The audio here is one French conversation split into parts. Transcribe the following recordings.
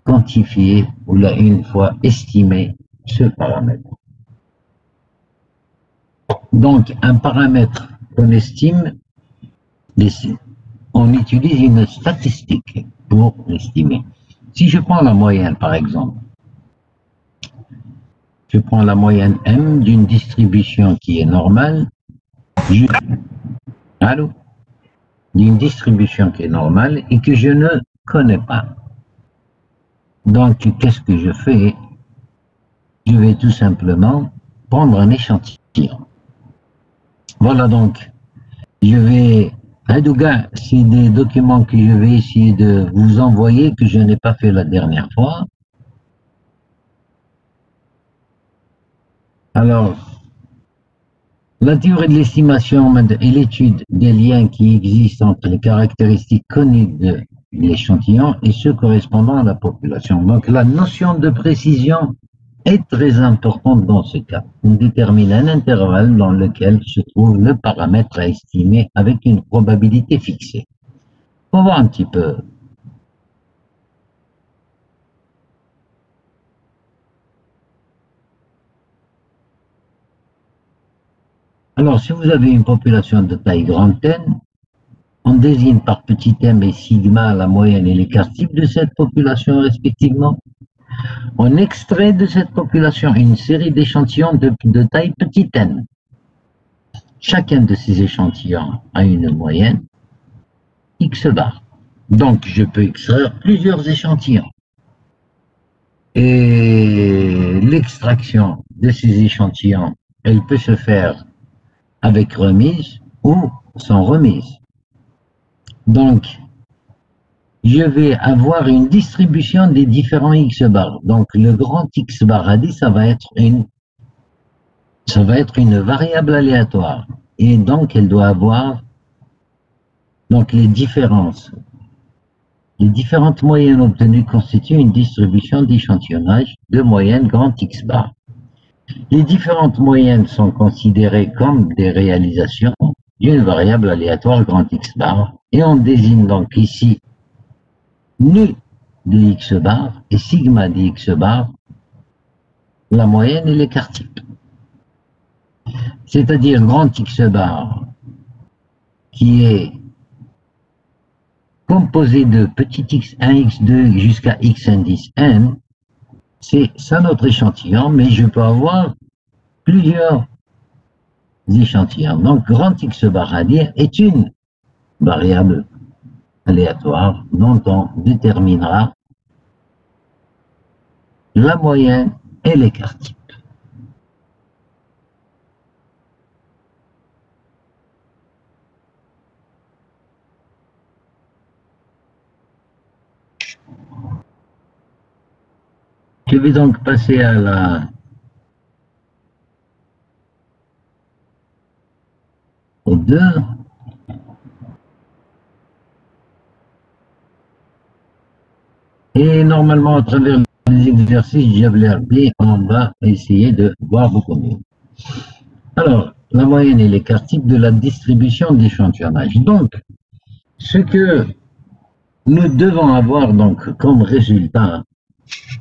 quantifié ou là une fois estimé ce paramètre. Donc, un paramètre qu'on estime, on utilise une statistique pour l'estimer. Si je prends la moyenne, par exemple, je prends la moyenne M d'une distribution qui est normale, d'une distribution qui est normale et que je ne connais pas. Donc, qu'est-ce que je fais? Je vais tout simplement prendre un échantillon. Voilà donc, je vais... Hadouga, c'est des documents que je vais essayer de vous envoyer que je n'ai pas fait la dernière fois. Alors, la théorie de l'estimation et l'étude des liens qui existent entre les caractéristiques connues de l'échantillon et ceux correspondant à la population. Donc, la notion de précision est très importante dans ce cas. On détermine un intervalle dans lequel se trouve le paramètre à estimer avec une probabilité fixée. On va voir un petit peu. Alors, si vous avez une population de taille grande N, on désigne par petit m et sigma la moyenne et l'écart type de cette population respectivement. On extrait de cette population une série d'échantillons de taille petit n. Chacun de ces échantillons a une moyenne x bar. Donc, je peux extraire plusieurs échantillons. Et l'extraction de ces échantillons, elle peut se faire avec remise ou sans remise. Donc, je vais avoir une distribution des différents x bar. Donc, le grand x bar a dit, ça va être une variable aléatoire. Et donc, elle doit avoir donc les différences. Les différentes moyennes obtenues constituent une distribution d'échantillonnage de moyenne grand x bar. Les différentes moyennes sont considérées comme des réalisations d'une variable aléatoire grand x bar. Et on désigne donc ici nu de x bar et sigma de x bar, la moyenne et l'écart type. C'est-à-dire grand x bar qui est composé de petit x1, x2 jusqu'à x indice n, c'est ça notre échantillon, mais je peux avoir plusieurs échantillons. Donc grand x bar à dire est une variable aléatoire dont on déterminera la moyenne et l'écart type. Je vais donc passer au 2. Et normalement, à travers les exercices JAVLRP, on va essayer de voir beaucoup mieux. Alors, la moyenne et l'écart type de la distribution d'échantillonnage. Donc, ce que nous devons avoir donc comme résultat,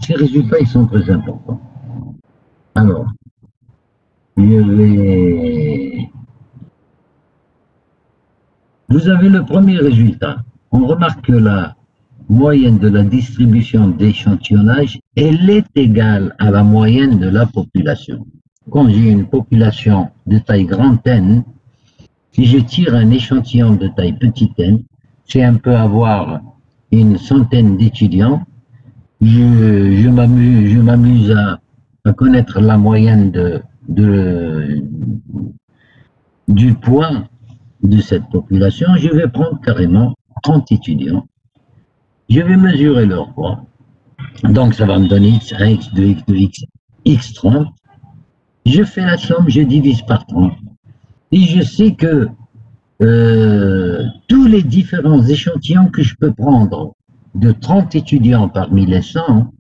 ces résultats ils sont très importants. Alors, vous avez le premier résultat. On remarque que la moyenne de la distribution d'échantillonnage, elle est égale à la moyenne de la population. Quand j'ai une population de taille grande N, si je tire un échantillon de taille petite n, c'est un peu avoir une centaine d'étudiants. Je m'amuse à connaître la moyenne du poids de cette population. Je vais prendre carrément 30 étudiants. Je vais mesurer leur poids. Donc, ça va me donner x1, x2, x2, x30. Je fais la somme, je divise par 30. Et je sais que tous les différents échantillons que je peux prendre de 30 étudiants parmi les 100,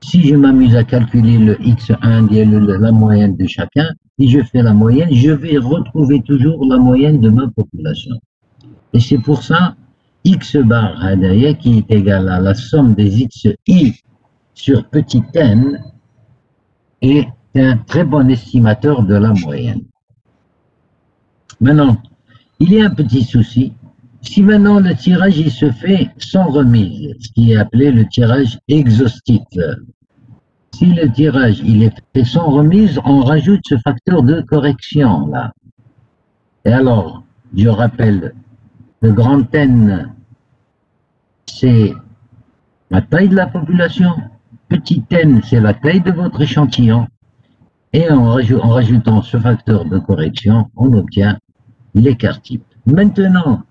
si je m'amuse à calculer le x1, la moyenne de chacun, si je fais la moyenne, je vais retrouver toujours la moyenne de ma population. Et c'est pour ça x bar hadaya qui est égal à la somme des xi sur petit n est un très bon estimateur de la moyenne. Maintenant, il y a un petit souci. Si maintenant le tirage il se fait sans remise, ce qui est appelé le tirage exhaustif, si le tirage il est fait sans remise, on rajoute ce facteur de correction là. Et alors, je rappelle, le grand N, c'est la taille de la population, petit n, c'est la taille de votre échantillon, et en rajoutant ce facteur de correction, on obtient l'écart type. Maintenant,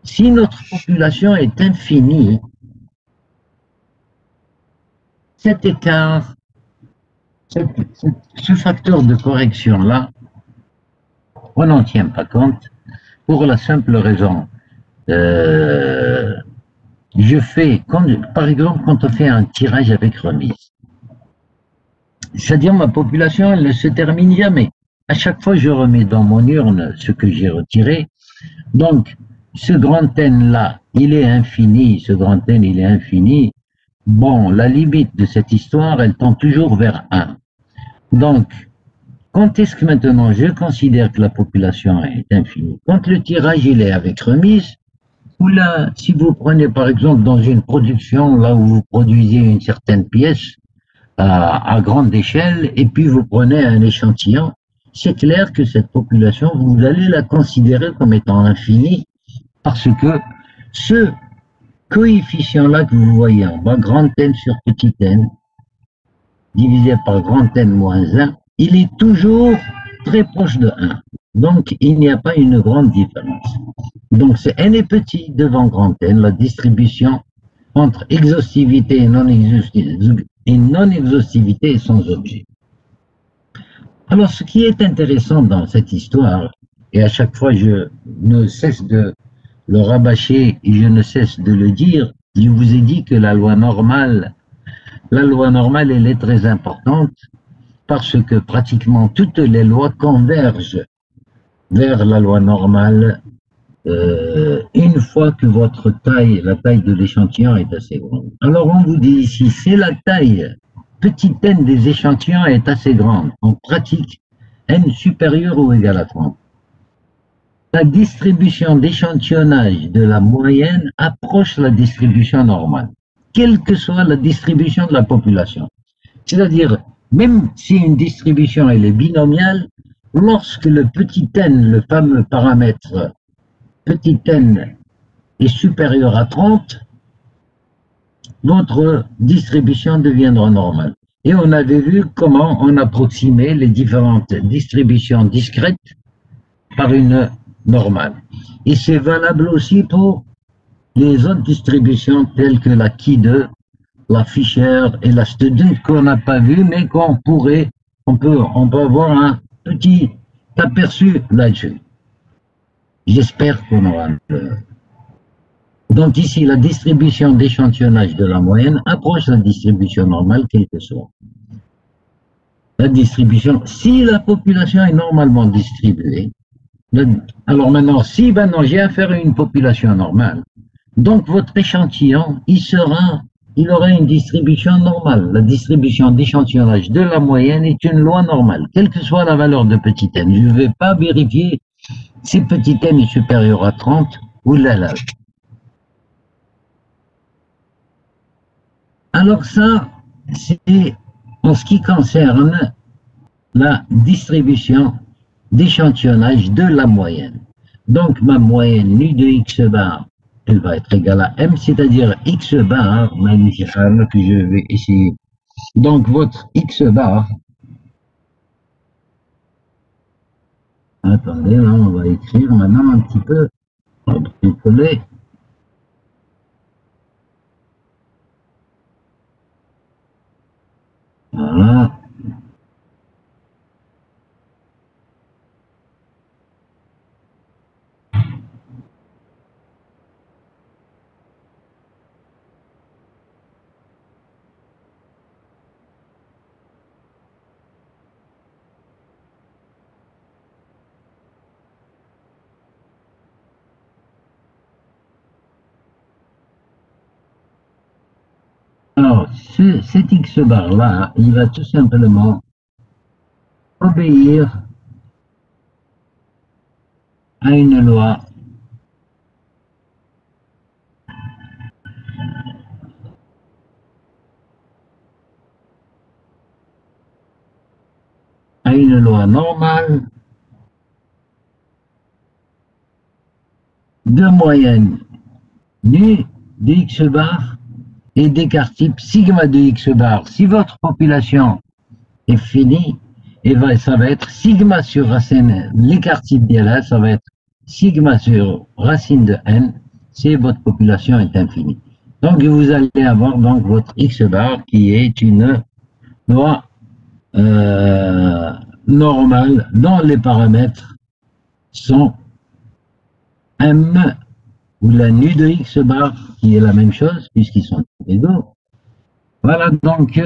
si notre population est infinie, cet écart, ce facteur de correction-là, on n'en tient pas compte pour la simple raison. Je fais, par exemple, quand on fait un tirage avec remise, c'est-à-dire ma population, elle ne se termine jamais. À chaque fois, je remets dans mon urne ce que j'ai retiré. Donc, ce grand N-là, il est infini. Ce grand N, il est infini. Bon, la limite de cette histoire, elle tend toujours vers 1. Donc, quand est-ce que maintenant je considère que la population est infinie? Quand le tirage, il est avec remise, ou là, si vous prenez par exemple dans une production, là où vous produisez une certaine pièce, à grande échelle, et puis vous prenez un échantillon, c'est clair que cette population, vous allez la considérer comme étant infinie, parce que ce coefficient-là que vous voyez en bas, grand N sur petit n, divisé par grand N moins 1, il est toujours très proche de 1. Donc, il n'y a pas une grande différence. Donc, c'est n est petit devant grand N, la distribution entre exhaustivité et non-exhaustivité est sans objet. Alors, ce qui est intéressant dans cette histoire, et à chaque fois je ne cesse de le rabâcher et je ne cesse de le dire, je vous ai dit que la loi normale, elle est très importante parce que pratiquement toutes les lois convergent vers la loi normale une fois que votre taille, la taille de l'échantillon est assez grande. Alors on vous dit ici, c'est la taille petit n des échantillons est assez grande. En pratique, n supérieur ou égal à 30. La distribution d'échantillonnage de la moyenne approche la distribution normale, quelle que soit la distribution de la population. C'est-à-dire, même si une distribution elle est binomiale, lorsque le petit n, le fameux paramètre petit n est supérieur à 30, votre distribution deviendra normale. Et on avait vu comment on approximait les différentes distributions discrètes par une normale. Et c'est valable aussi pour les autres distributions telles que la Key2, la Fisher et la Student qu'on n'a pas vu, mais qu'on pourrait, on peut avoir un petit aperçu là-dessus. J'espère qu'on aura Donc ici, la distribution d'échantillonnage de la moyenne approche la distribution normale, quelle que soit. La distribution, si la population est normalement distribuée, alors maintenant, si maintenant j'ai affaire à une population normale, donc votre échantillon, il aura une distribution normale. La distribution d'échantillonnage de la moyenne est une loi normale, quelle que soit la valeur de petit n. Je ne vais pas vérifier si petit n est supérieur à 30 ou là. Alors ça, c'est en ce qui concerne la distribution d'échantillonnage de la moyenne. Donc ma moyenne nu de x bar, elle va être égale à m, c'est-à-dire x bar, que je vais essayer. Donc votre x bar, attendez, là on va écrire maintenant un petit peu, on va coller. Voilà. cet X bar-là, il va tout simplement obéir à une loi normale de moyenne nu de X bar et d'écart type sigma de X bar. Si votre population est finie, et ça va être sigma sur racine, l'écart type d'ILA, ça va être sigma sur racine de n, si votre population est infinie. Donc vous allez avoir donc votre X bar qui est une loi normale dont les paramètres sont M ou la nu de X bar, qui est la même chose puisqu'ils sont égaux. Voilà donc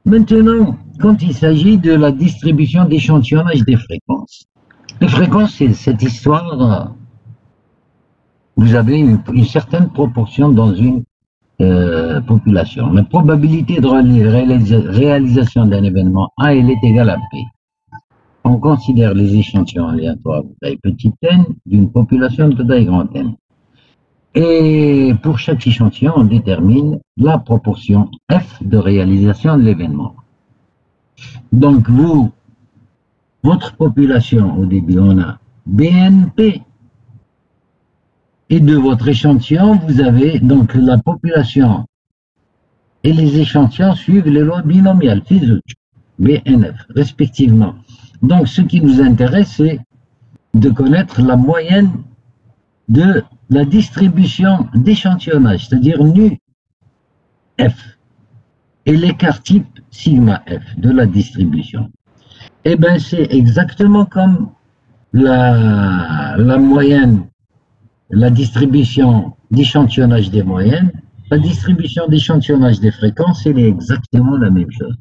maintenant, quand il s'agit de la distribution d'échantillonnage des fréquences. Les fréquences, c'est cette histoire, vous avez une certaine proportion dans une population. La probabilité de réalisation d'un événement A, elle est égale à P. On considère les échantillons aléatoires de taille petite n d'une population de taille grande n. Et pour chaque échantillon, on détermine la proportion F de réalisation de l'événement. Donc, votre population, au début, on a BNP. Et de votre échantillon, vous avez donc la population et les échantillons suivent les lois binomiales, Fizut, BNF, respectivement. Donc, ce qui nous intéresse, c'est de connaître la moyenne de la distribution d'échantillonnage, c'est-à-dire nu F, et l'écart type sigma F de la distribution. Eh bien, c'est exactement comme la moyenne, la distribution d'échantillonnage des moyennes, la distribution d'échantillonnage des fréquences, elle est exactement la même chose.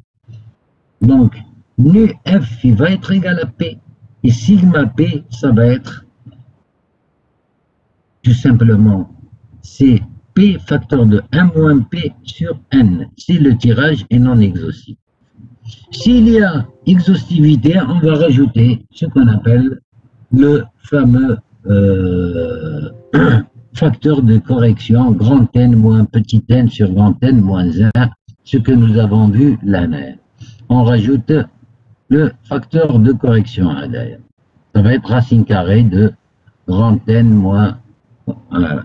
Donc, nu F, il va être égal à P, et sigma P, ça va être tout simplement, c'est P facteur de 1 moins P sur N, si le tirage est non exhaustif. S'il y a exhaustivité, on va rajouter ce qu'on appelle le fameux facteur de correction grand N moins petit n sur grand N moins 1, ce que nous avons vu l'année. On rajoute le facteur de correction à derrière. Ça va être racine carrée de grand N moins... Voilà.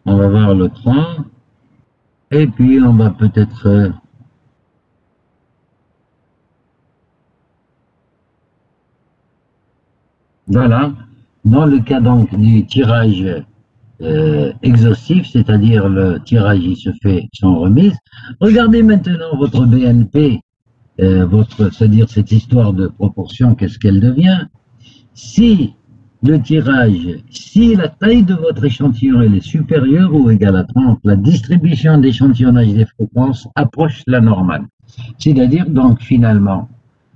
On va voir le 3 et puis on va peut-être voilà, dans le cas donc du tirage exhaustif, c'est-à-dire le tirage il se fait sans remise. Regardez maintenant votre BNP, c'est-à-dire cette histoire de proportion, qu'est-ce qu'elle devient? Si le tirage, si la taille de votre échantillon elle est supérieure ou égale à 30, la distribution d'échantillonnage des fréquences approche la normale. C'est-à-dire donc finalement,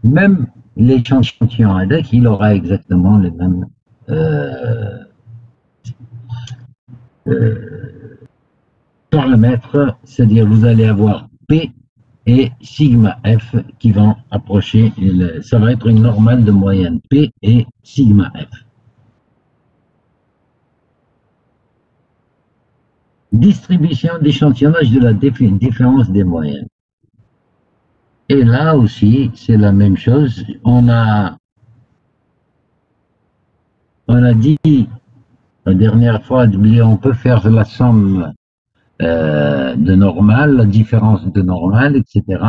même l'échantillon ADEC, il aura exactement les mêmes paramètres, c'est-à-dire vous allez avoir P et sigma F qui vont approcher, ça va être une normale de moyenne P et sigma F. Distribution d'échantillonnage de la différence des moyennes. Et là aussi, c'est la même chose. On a dit la dernière fois, on peut faire la somme de normale, la différence de normale, etc.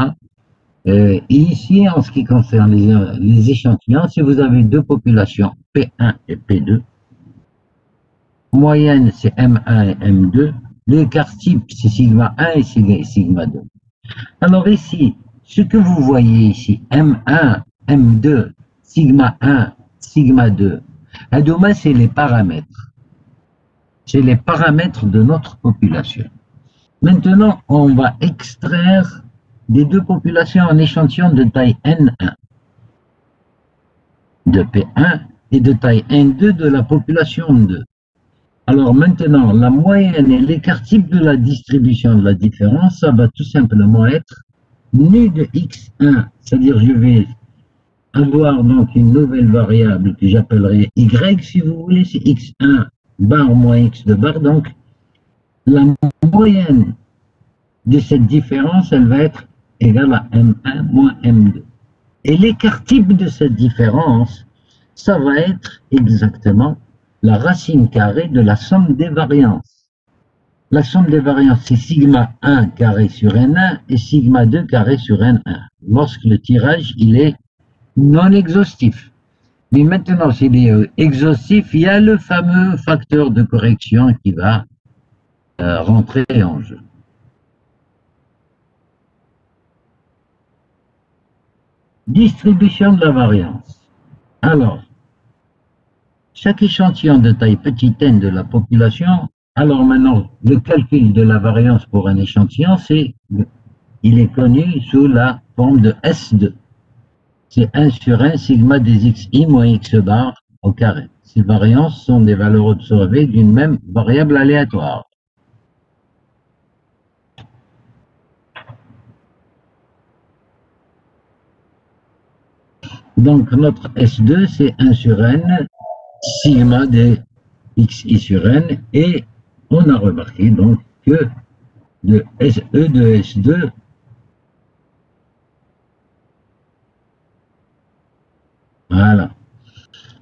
Et ici, en ce qui concerne les échantillons, si vous avez deux populations, P1 et P2, moyenne c'est M1 et M2, l'écart type c'est sigma 1 et sigma 2. Alors ici, ce que vous voyez ici, M1, M2, sigma 1, sigma 2, Adouma, c'est les paramètres. C'est les paramètres de notre population. Maintenant, on va extraire des deux populations un échantillon de taille N1, de P1 et de taille N2 de la population 2. Alors maintenant, la moyenne et l'écart type de la distribution de la différence, ça va tout simplement être nu de x1, c'est-à-dire je vais avoir donc une nouvelle variable que j'appellerai y, si vous voulez, c'est x1 bar moins x de bar, donc la moyenne de cette différence, elle va être égale à m1 moins m2. Et l'écart type de cette différence, ça va être exactement la racine carrée de la somme des variances. La somme des variances, c'est sigma 1 carré sur n1 et sigma 2 carré sur n1, lorsque le tirage, il est non exhaustif. Mais maintenant, s'il est exhaustif, il y a le fameux facteur de correction qui va rentrer en jeu. Distribution de la variance. Alors, chaque échantillon de taille petite n de la population, alors maintenant, le calcul de la variance pour un échantillon, il est connu sous la forme de S2. C'est 1 sur 1 sigma des xi moins x bar au carré. Ces variances sont des valeurs observées d'une même variable aléatoire. Donc notre S2, c'est 1 sur n sigma des xi sur n, et on a remarqué donc que de SE de S2, voilà.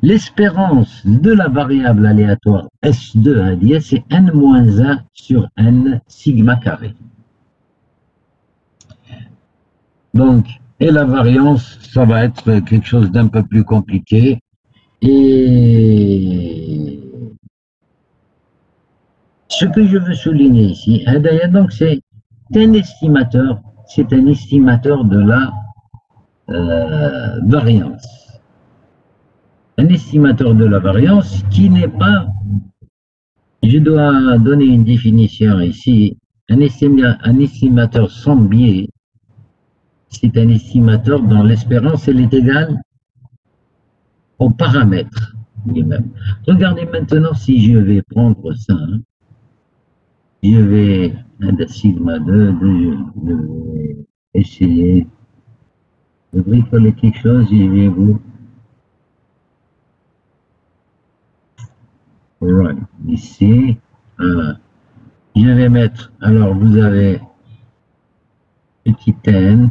L'espérance de la variable aléatoire S2 indiquée, c'est n-1 sur n sigma carré. Donc, et la variance, ça va être quelque chose d'un peu plus compliqué. Et ce que je veux souligner ici, donc c'est un estimateur de la variance. Un estimateur de la variance qui n'est pas, je dois donner une définition ici, un estimateur sans biais, c'est un estimateur dont l'espérance elle est égale au paramètre lui-même. Regardez maintenant si je vais prendre ça, je vais de sigma 2, je vais essayer de bricoler quelque chose et je vais vous... Right. Ici, je vais mettre, alors vous avez petit n,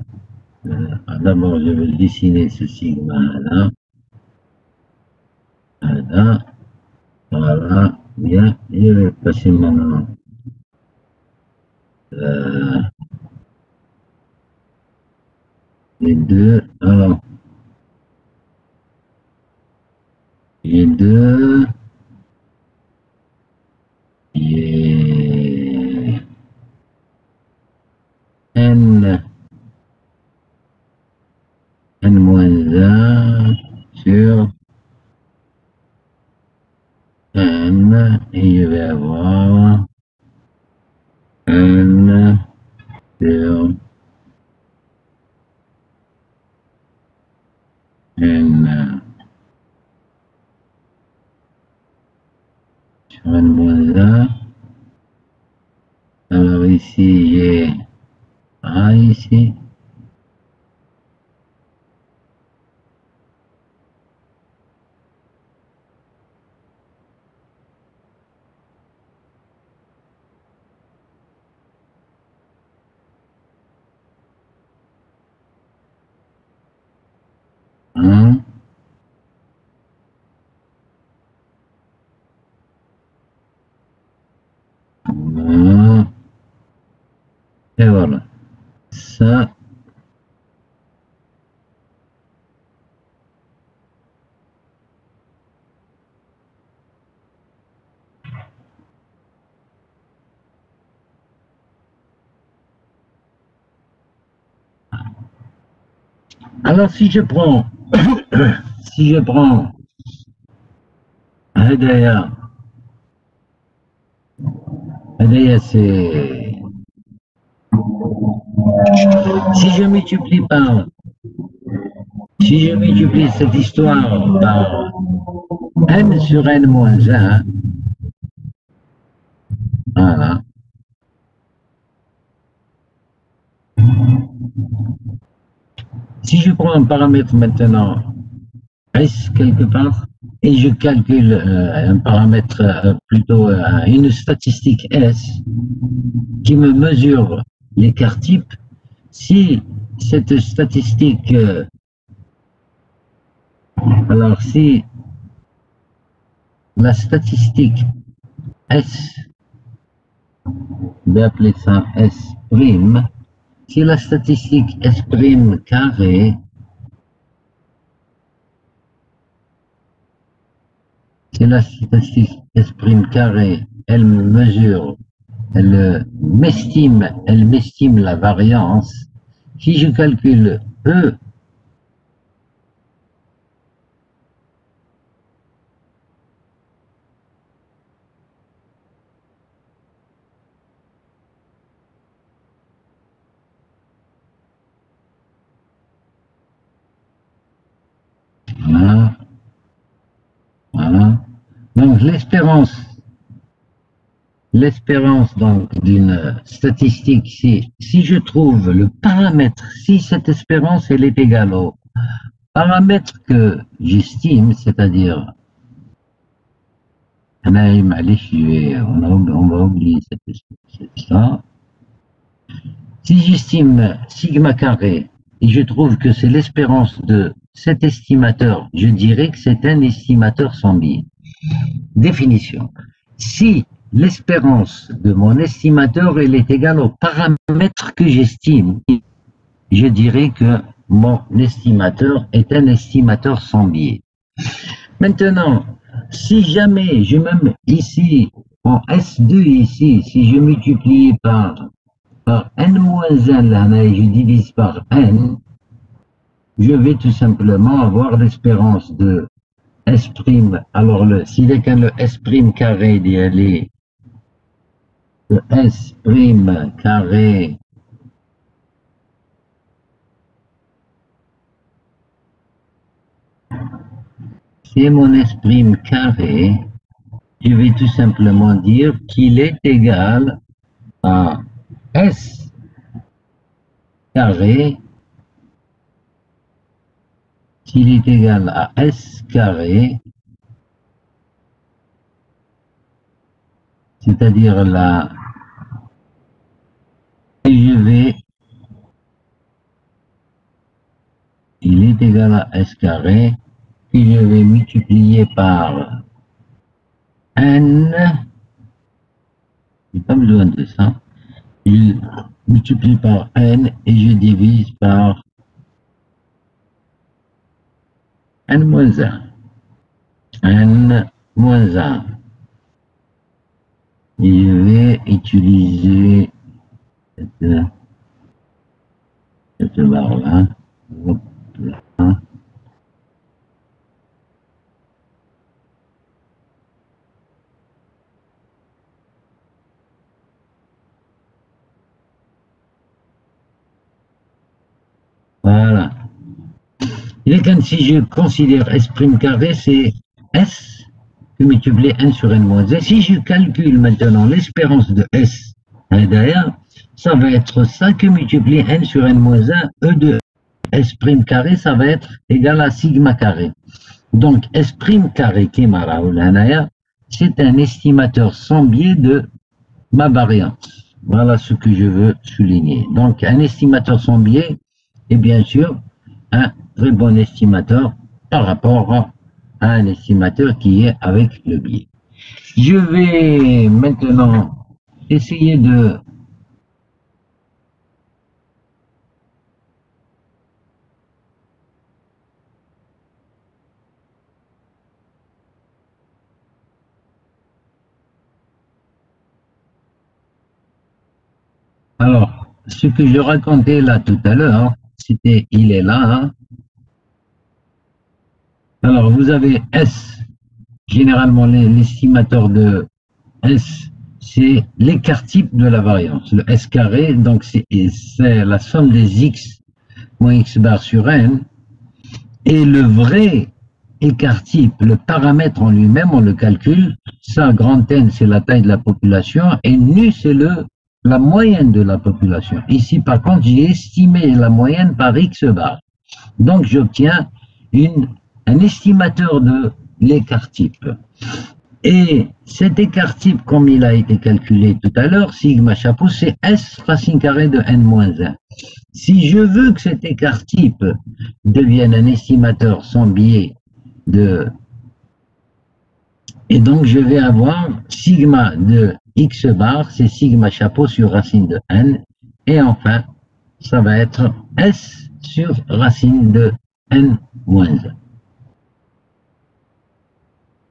d'abord je vais dessiner ce sigma là, voilà, bien, je vais passer maintenant les deux, alors, les deux, et n n-1 sur n, et je vais avoir n sur n sur n-1. Alors ici j'ai A ici. Et voilà. Ça, alors si je prends, si je prends هدايا c'est si je multiplie cette histoire par n sur n moins 1, voilà. Si je prends un paramètre maintenant S quelque part et je calcule un paramètre plutôt une statistique S qui me mesure l'écart type, si cette statistique alors si la statistique S, je vais appeler ça S prime, si la statistique S prime carré si la statistique S prime carré, elle me mesure, elle m'estime la variance, si je calcule E, voilà, voilà. Donc l'espérance donc d'une statistique, si je trouve le paramètre, si cette espérance elle est égale au paramètre que j'estime, c'est-à-dire on va oublier ça. Si j'estime sigma carré et je trouve que c'est l'espérance de cet estimateur, je dirais que c'est un estimateur sans biais. Définition. Si l'espérance de mon estimateur elle est égale au paramètre que j'estime, je dirais que mon estimateur est un estimateur sans biais. Maintenant, si jamais je me mets ici, en S2 ici, si je multiplie par n-1 là, et je divise par n, je vais tout simplement avoir l'espérance de S'. Alors, si le S' carré d'y aller, le S' carré c'est mon S' carré, je vais tout simplement dire qu'il est égal à S carré, s'il est égal à S carré, c'est-à-dire là, il est égal à S carré, puis je vais multiplier par n, j'ai pas besoin de ça, je multiplie par n et je divise par n-1. n-1. Et je vais utiliser cette barre-là. Voilà. Et quand si je considère S' carré, c'est S que multiplié n sur n-1. Si je calcule maintenant l'espérance de S, d'ailleurs, ça va être ça que multiplié n sur n-1, E de S' carré, ça va être égal à sigma carré. Donc, S' carré, c'est un estimateur sans biais de ma variance. Voilà ce que je veux souligner. Donc, un estimateur sans biais est bien sûr un très bon estimateur par rapport à un estimateur qui est avec le biais. Je vais maintenant essayer de alors, ce que je racontais là tout à l'heure, c'était, il est là. Hein. Alors, vous avez S généralement l'estimateur de S, c'est l'écart type de la variance. Le S carré, donc c'est la somme des X moins X bar sur N. Et le vrai écart type, le paramètre en lui-même, on le calcule. Ça, grand N, c'est la taille de la population. Et nu, c'est la moyenne de la population. Ici, par contre, j'ai estimé la moyenne par X bar. Donc, j'obtiens un estimateur de l'écart type. Et cet écart type, comme il a été calculé tout à l'heure, sigma chapeau, c'est S racine carrée de N-1. Si je veux que cet écart type devienne un estimateur sans biais et donc je vais avoir sigma de X bar, c'est sigma chapeau sur racine de N, et enfin, ça va être S sur racine de N-1.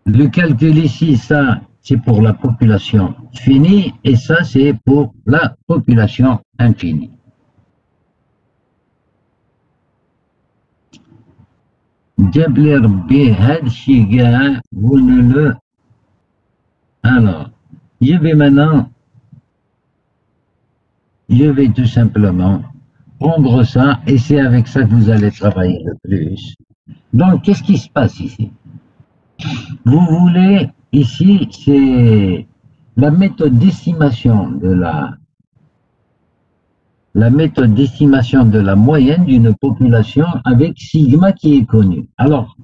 Le calcul ici, ça, c'est pour la population finie, et ça, c'est pour la population infinie. Jabler B, Hadchiga, vous ne le... Alors, je vais tout simplement prendre ça, et c'est avec ça que vous allez travailler le plus. Donc, qu'est-ce qui se passe ici? Vous voulez, ici, c'est la méthode d'estimation de la moyenne d'une population avec sigma qui est connu. Alors,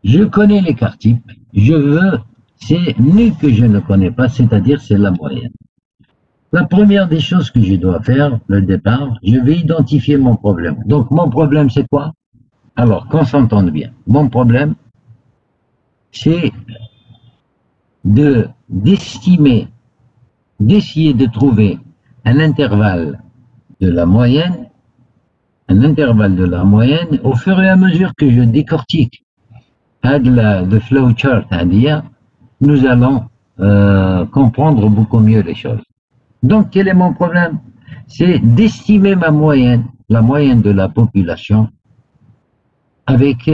je connais l'écart type, c'est nu que je ne connais pas, c'est-à-dire c'est la moyenne. La première des choses que je dois faire, le départ, je vais identifier mon problème. Donc, mon problème, c'est quoi? Alors, qu'on s'entende bien. Mon problème, c'est d'essayer de trouver un intervalle de la moyenne, au fur et à mesure que je décortique le flowchart, nous allons comprendre beaucoup mieux les choses. Donc, quel est mon problème? C'est d'estimer ma moyenne, la moyenne de la population, avec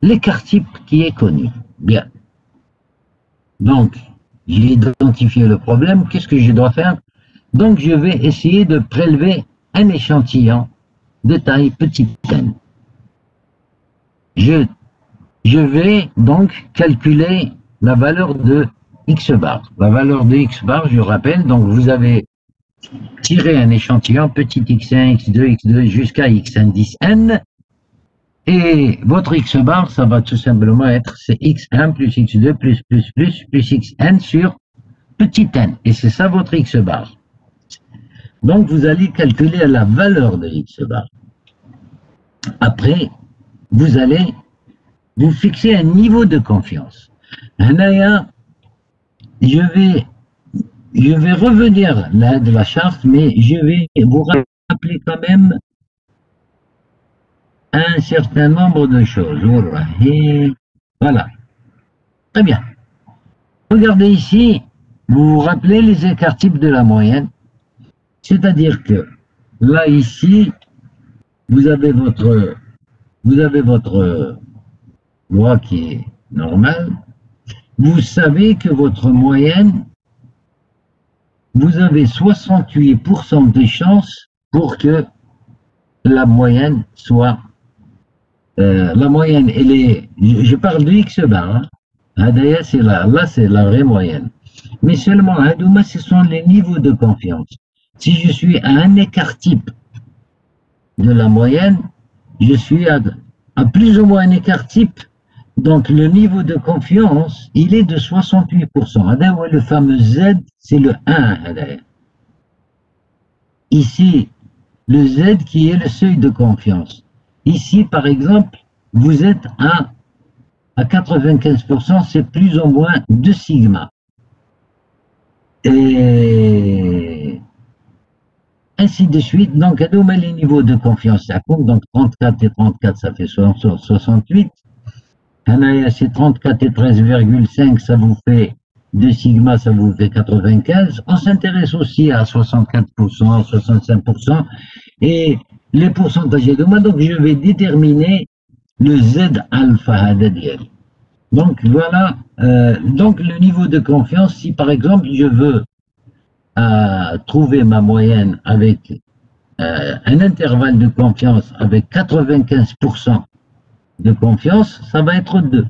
l'écart type qui est connu. Bien. Donc, j'ai identifié le problème. Qu'est-ce que je dois faire? Donc, je vais essayer de prélever un échantillon de taille petite n. Je vais donc calculer la valeur de X bar. La valeur de X bar, je rappelle, donc vous avez tiré un échantillon petit x1, x2, x2 jusqu'à x1, et votre X bar, ça va tout simplement être c'est x1 plus x2 plus xn sur petit n. Et c'est ça votre X bar. Donc vous allez calculer la valeur de X bar. Après, vous allez vous fixer un niveau de confiance. Je vais revenir là de la charte, mais je vais vous rappeler quand même un certain nombre de choses. Voilà. Très bien. Regardez ici, vous vous rappelez les écarts types de la moyenne. C'est-à-dire que là, ici, vous avez votre loi qui est normale. Vous savez que votre moyenne, vous avez 68% de chances pour que la moyenne soit... la moyenne, je parle de X bar. D'ailleurs, là, c'est la vraie moyenne. Mais seulement, ce sont les niveaux de confiance. Si je suis à un écart type de la moyenne, je suis à plus ou moins un écart type. Donc, le niveau de confiance, il est de 68%. Le fameux Z, c'est le 1. Ici, le Z qui est le seuil de confiance. Ici, par exemple, vous êtes à 95%, c'est plus ou moins 2 sigma. Et ainsi de suite. Donc, les niveaux de confiance, ça compte. Donc, 34 et 34, ça fait 68. C'est 34 et 13,5, ça vous fait 2 sigma, ça vous fait 95. On s'intéresse aussi à 64%, 65%. Et les pourcentages de moi, donc je vais déterminer le Z alpha. Donc voilà, donc le niveau de confiance, si par exemple je veux trouver ma moyenne avec un intervalle de confiance avec 95% de confiance, ça va être 2.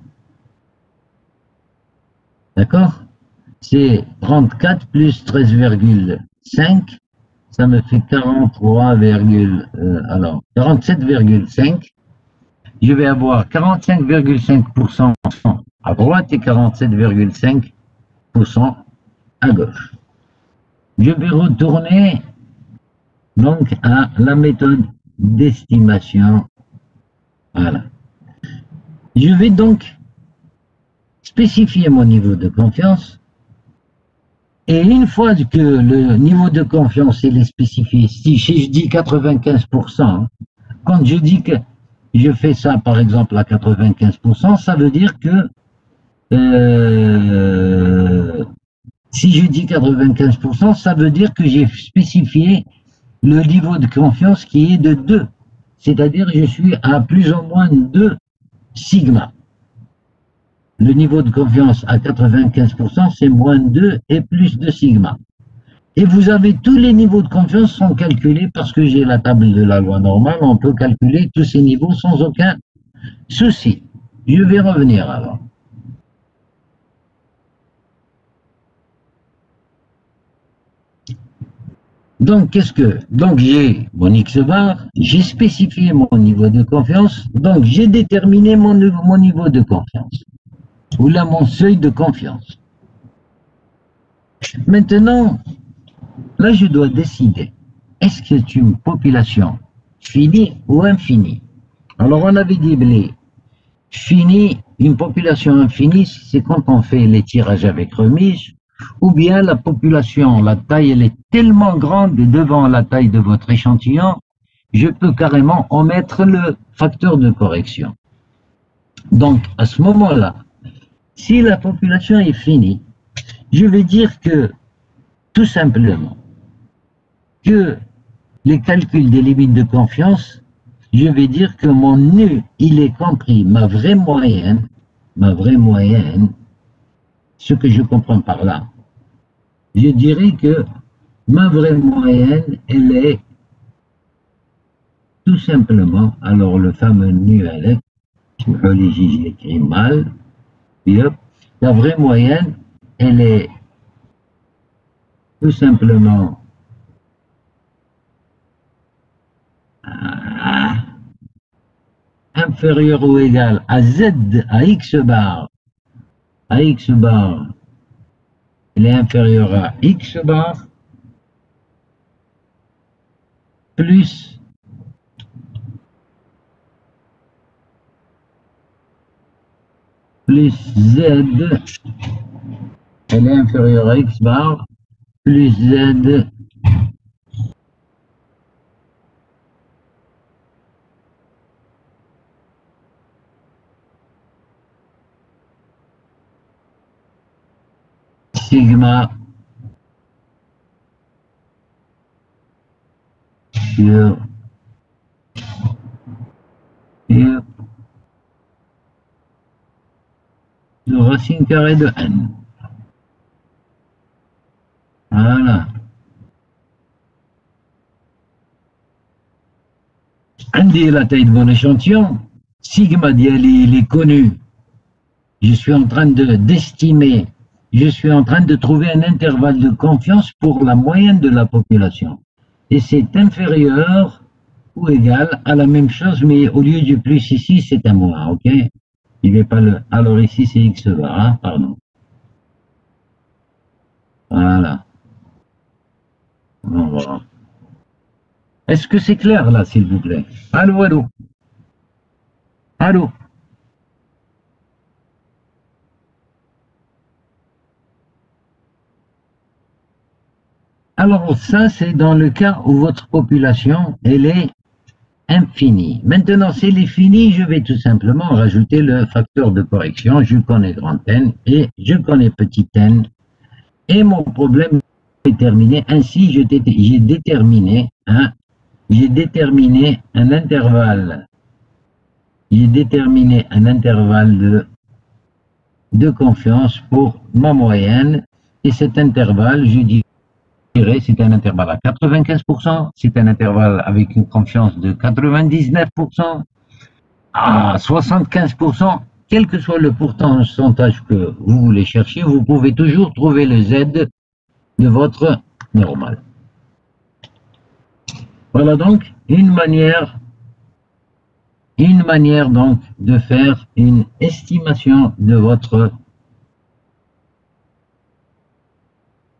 D'accord? C'est 34 plus 13,5, ça me fait 47,5. Je vais avoir 45,5% à droite et 47,5% à gauche. Je vais retourner donc à la méthode d'estimation. Voilà. Je vais donc spécifier mon niveau de confiance. Et une fois que le niveau de confiance est spécifié, si je dis 95%, quand je dis que je fais ça par exemple à 95%, ça veut dire que si je dis 95%, ça veut dire que j'ai spécifié le niveau de confiance qui est de 2. C'est-à-dire que je suis à plus ou moins 2 sigma. Le niveau de confiance à 95%, c'est moins 2 et plus de sigma. Et vous avez tous les niveaux de confiance sont calculés parce que j'ai la table de la loi normale, on peut calculer tous ces niveaux sans aucun souci. Je vais revenir alors. Donc, donc j'ai mon X bar, j'ai spécifié mon niveau de confiance, donc j'ai déterminé mon niveau de confiance, ou là mon seuil de confiance. Maintenant, là je dois décider, est-ce que c'est une population finie ou infinie? Alors on avait dit, fini, une population infinie, c'est quand on fait les tirages avec remise, ou bien la population, la taille, elle est tellement grande devant la taille de votre échantillon, je peux carrément omettre le facteur de correction. Donc, à ce moment-là, si la population est finie, je vais dire que, tout simplement, que les calculs des limites de confiance, je vais dire que mon nu, il est compris, ma vraie moyenne, ce que je comprends par là, je dirais que ma vraie moyenne, elle est tout simplement, alors le fameux nu avec, je l'écris mal, et hop, la vraie moyenne, elle est tout simplement inférieure ou égale à Z, à X bar, elle est inférieure à X bar plus Z, elle est inférieure à X bar plus Z sigma sur de racine carrée de n. Voilà. n dit la taille de mon échantillon, sigma dit il est connu. Je suis en train d'estimer, je suis en train de trouver un intervalle de confiance pour la moyenne de la population. Et c'est inférieur ou égal à la même chose, mais au lieu du plus ici, c'est un moins, ok? Il n'est pas le. Alors ici, c'est X bar, hein, pardon. Voilà. Bon, voilà. Est-ce que c'est clair là, s'il vous plaît? Allô, allô? Allô? Alors ça, c'est dans le cas où votre population, elle est infinie. Maintenant, si elle est finie, je vais tout simplement rajouter le facteur de correction. Je connais grand N et je connais petit n. Et mon problème est terminé. Ainsi, j'ai déterminé un intervalle. J'ai déterminé un intervalle de de confiance pour ma moyenne. Et cet intervalle, je dirais, c'est un intervalle à 95%, c'est un intervalle avec une confiance de 99%, à 75%, quel que soit le pourcentage que vous voulez chercher, vous pouvez toujours trouver le Z de votre normal. Voilà donc une manière donc de faire une estimation de votre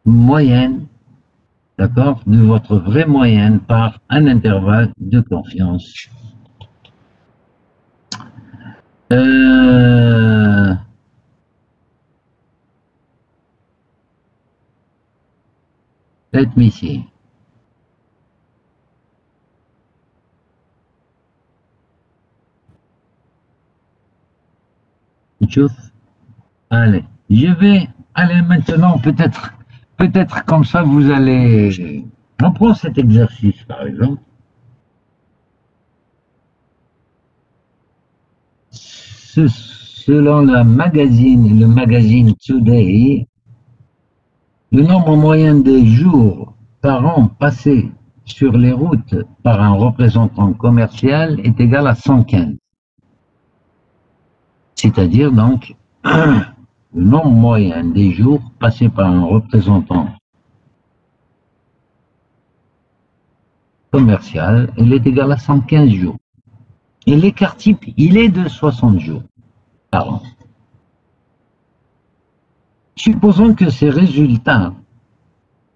moyenne, d'accord, de votre vraie moyenne par un intervalle de confiance. Let me see. Allez, je vais aller maintenant, peut-être comme ça vous allez... On prend cet exercice par exemple. Selon le magazine Today, le nombre moyen de jours par an passés sur les routes par un représentant commercial est égal à 115. C'est-à-dire donc le nombre moyen des jours passés par un représentant commercial, il est égal à 115 jours. Et l'écart type, il est de 60 jours par an. Supposons que ces résultats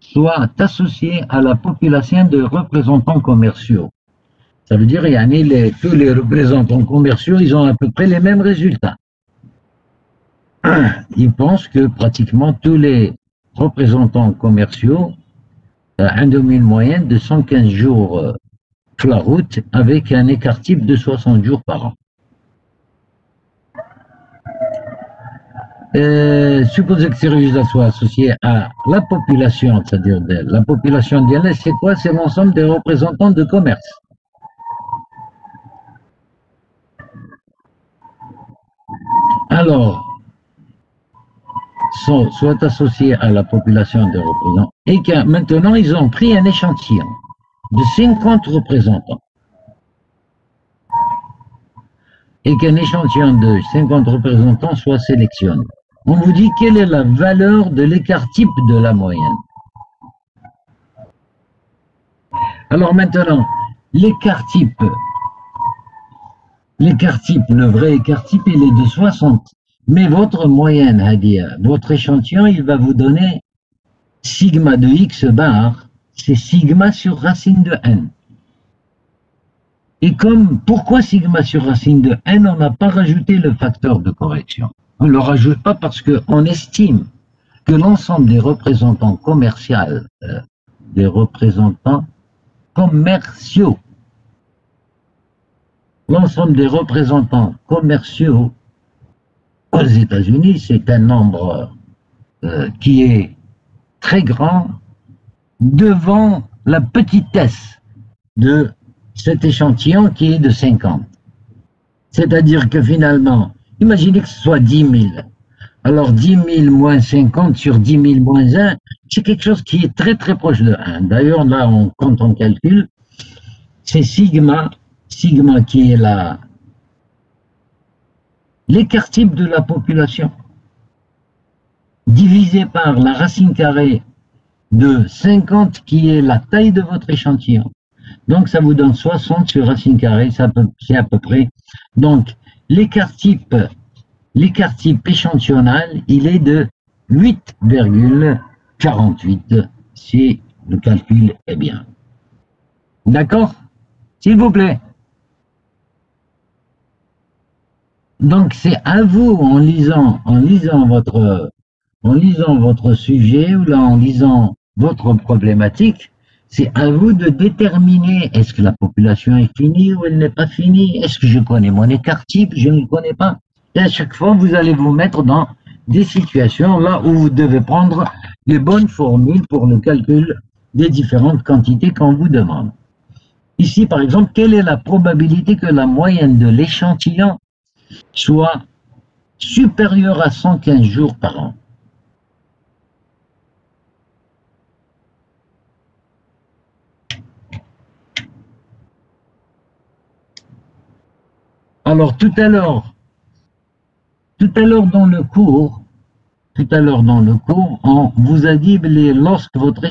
soient associés à la population de représentants commerciaux. Ça veut dire que tous les représentants commerciaux, ils ont à peu près les mêmes résultats. Ils pensent que pratiquement tous les représentants commerciaux ont une moyenne de 115 jours sur la route avec un écart type de 60 jours par an. Supposez que ces résultats soient associés à la population, c'est-à-dire la population d'INS, c'est quoi? C'est l'ensemble des représentants de commerce. Alors, soit associés à la population des représentants, et que maintenant ils ont pris un échantillon de 50 représentants. Et qu'un échantillon de 50 représentants soit sélectionné. On vous dit quelle est la valeur de l'écart type de la moyenne. Alors maintenant, l'écart type, le vrai écart type, il est de 60. Mais votre moyenne, Hadia, votre échantillon, il va vous donner sigma de x bar, c'est sigma sur racine de n. Et pourquoi sigma sur racine de n, on n'a pas rajouté le facteur de correction. On ne le rajoute pas parce qu'on estime que l'ensemble des représentants commerciaux, l'ensemble des représentants commerciaux aux États-Unis, c'est un nombre qui est très grand devant la petitesse de cet échantillon qui est de 50. C'est-à-dire que finalement, imaginez que ce soit 10 000. Alors 10 000 moins 50 sur 10 000 moins 1, c'est quelque chose qui est très très proche de 1. D'ailleurs, là, quand on calcule, c'est sigma qui est l'écart type de la population, divisé par la racine carrée de 50 qui est la taille de votre échantillon. Donc ça vous donne 60 sur racine carrée, c'est à peu près. Donc l'écart type échantillonnal, il est de 8,48 si le calcul est bien. D'accord? S'il vous plaît. Donc c'est à vous, en lisant votre sujet ou là en lisant votre problématique, c'est à vous de déterminer est-ce que la population est finie ou elle n'est pas finie, est-ce que je connais mon écart type, je ne le connais pas. Et à chaque fois, vous allez vous mettre dans des situations là où vous devez prendre les bonnes formules pour le calcul des différentes quantités qu'on vous demande. Ici, par exemple, quelle est la probabilité que la moyenne de l'échantillon soit supérieur à 115 jours par an. Alors tout à l'heure dans le cours, on vous a dit lorsque votre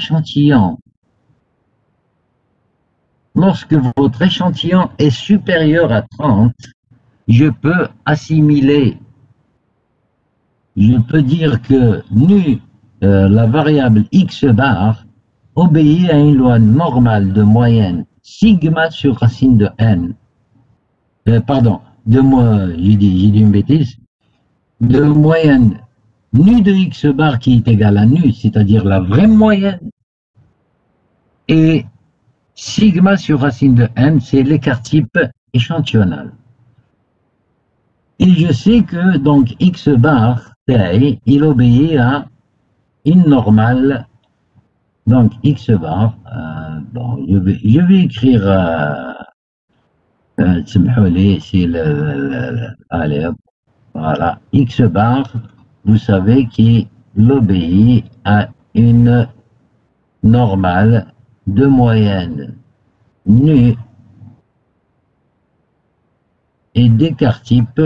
échantillon est supérieur à 30, je peux dire que la variable x bar obéit à une loi normale de moyenne sigma sur racine de n. J'ai dit une bêtise, de moyenne nu de x bar qui est égal à nu, c'est-à-dire la vraie moyenne, et sigma sur racine de n, c'est l'écart type échantillonnal. Et je sais que donc x bar, il obéit à une normale. Donc x bar, je vais écrire, c'est allez hop, voilà, x bar, vous savez qu'il obéit à une normale de moyenne nu et d'écart type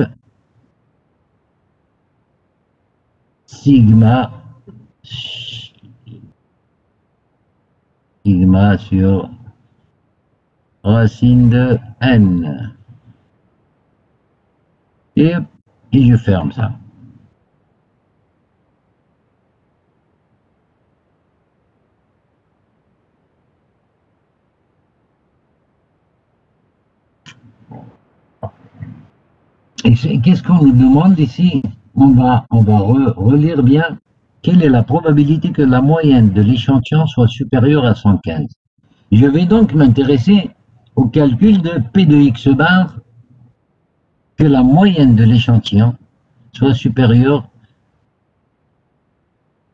sigma sur racine de n. Et je ferme ça. Et qu'est-ce qu'on nous demande ici? On va relire bien. Quelle est la probabilité que la moyenne de l'échantillon soit supérieure à 115? Je vais donc m'intéresser au calcul de P de x bar, que la moyenne de l'échantillon soit supérieure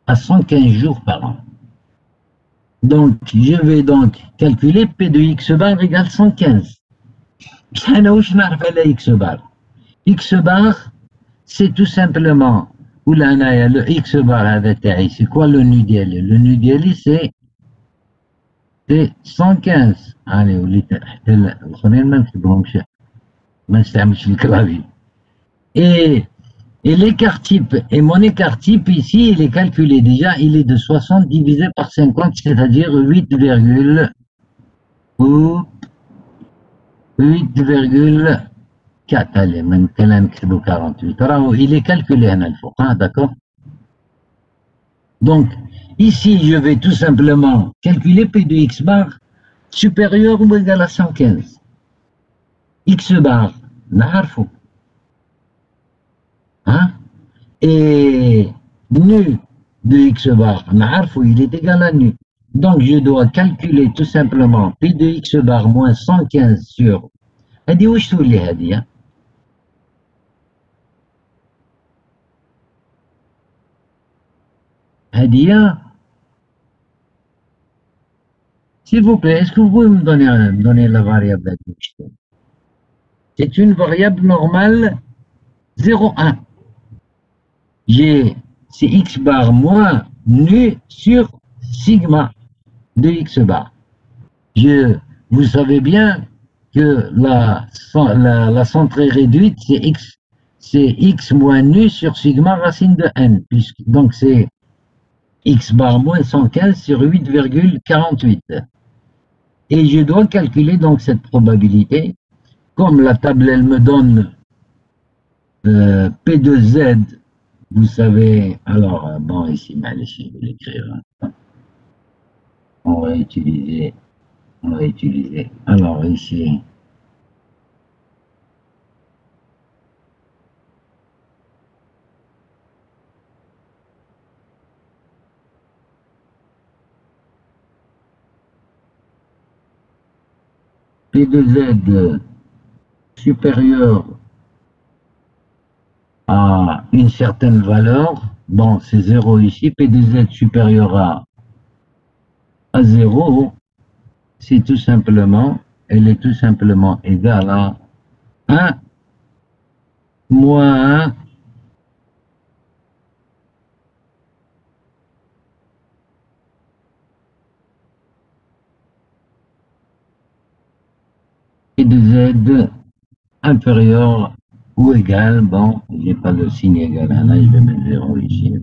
à 115 jours par an. Donc, je vais donc calculer P de x bar égale 115. X bar. X bar, c'est tout simplement, le x bar, c'est quoi le nu d'elle? Le nu d'elle, c'est 115. Allez, et l'écart type, et mon écart type ici, il est calculé déjà, il est de 60 divisé par 50, c'est-à-dire 8,48. Allez, maintenant, 48. Alors, il est calculé en alpha, d'accord? Donc, ici, je vais tout simplement calculer P de x bar supérieur ou égal à 115. X bar, n'arfou. Hein? Et nu de x bar, n'arfou, il est égal à nu. Donc, je dois calculer tout simplement P de x bar moins 115 sur. هذه واش تولي هذه؟ هذه s'il vous plaît, est-ce que vous pouvez me donner la variable? C'est une variable normale 0,1. C'est x bar moins nu sur sigma de x bar. Vous savez bien que la centrée réduite, c'est x moins nu sur sigma racine de n, donc c'est x bar moins 115 sur 8,48. Et je dois calculer donc cette probabilité. Comme la table, elle me donne P de Z, vous savez, alors, bon, ici, je vais l'écrire. On va utiliser, alors ici, P de Z supérieur à une certaine valeur, bon, c'est 0 ici, P de Z supérieur à 0, c'est tout simplement, elle est tout simplement égale à 1 moins 1 de Z inférieur ou égal, bon, j'ai pas le signe égal, là, je vais mettre 0 ici.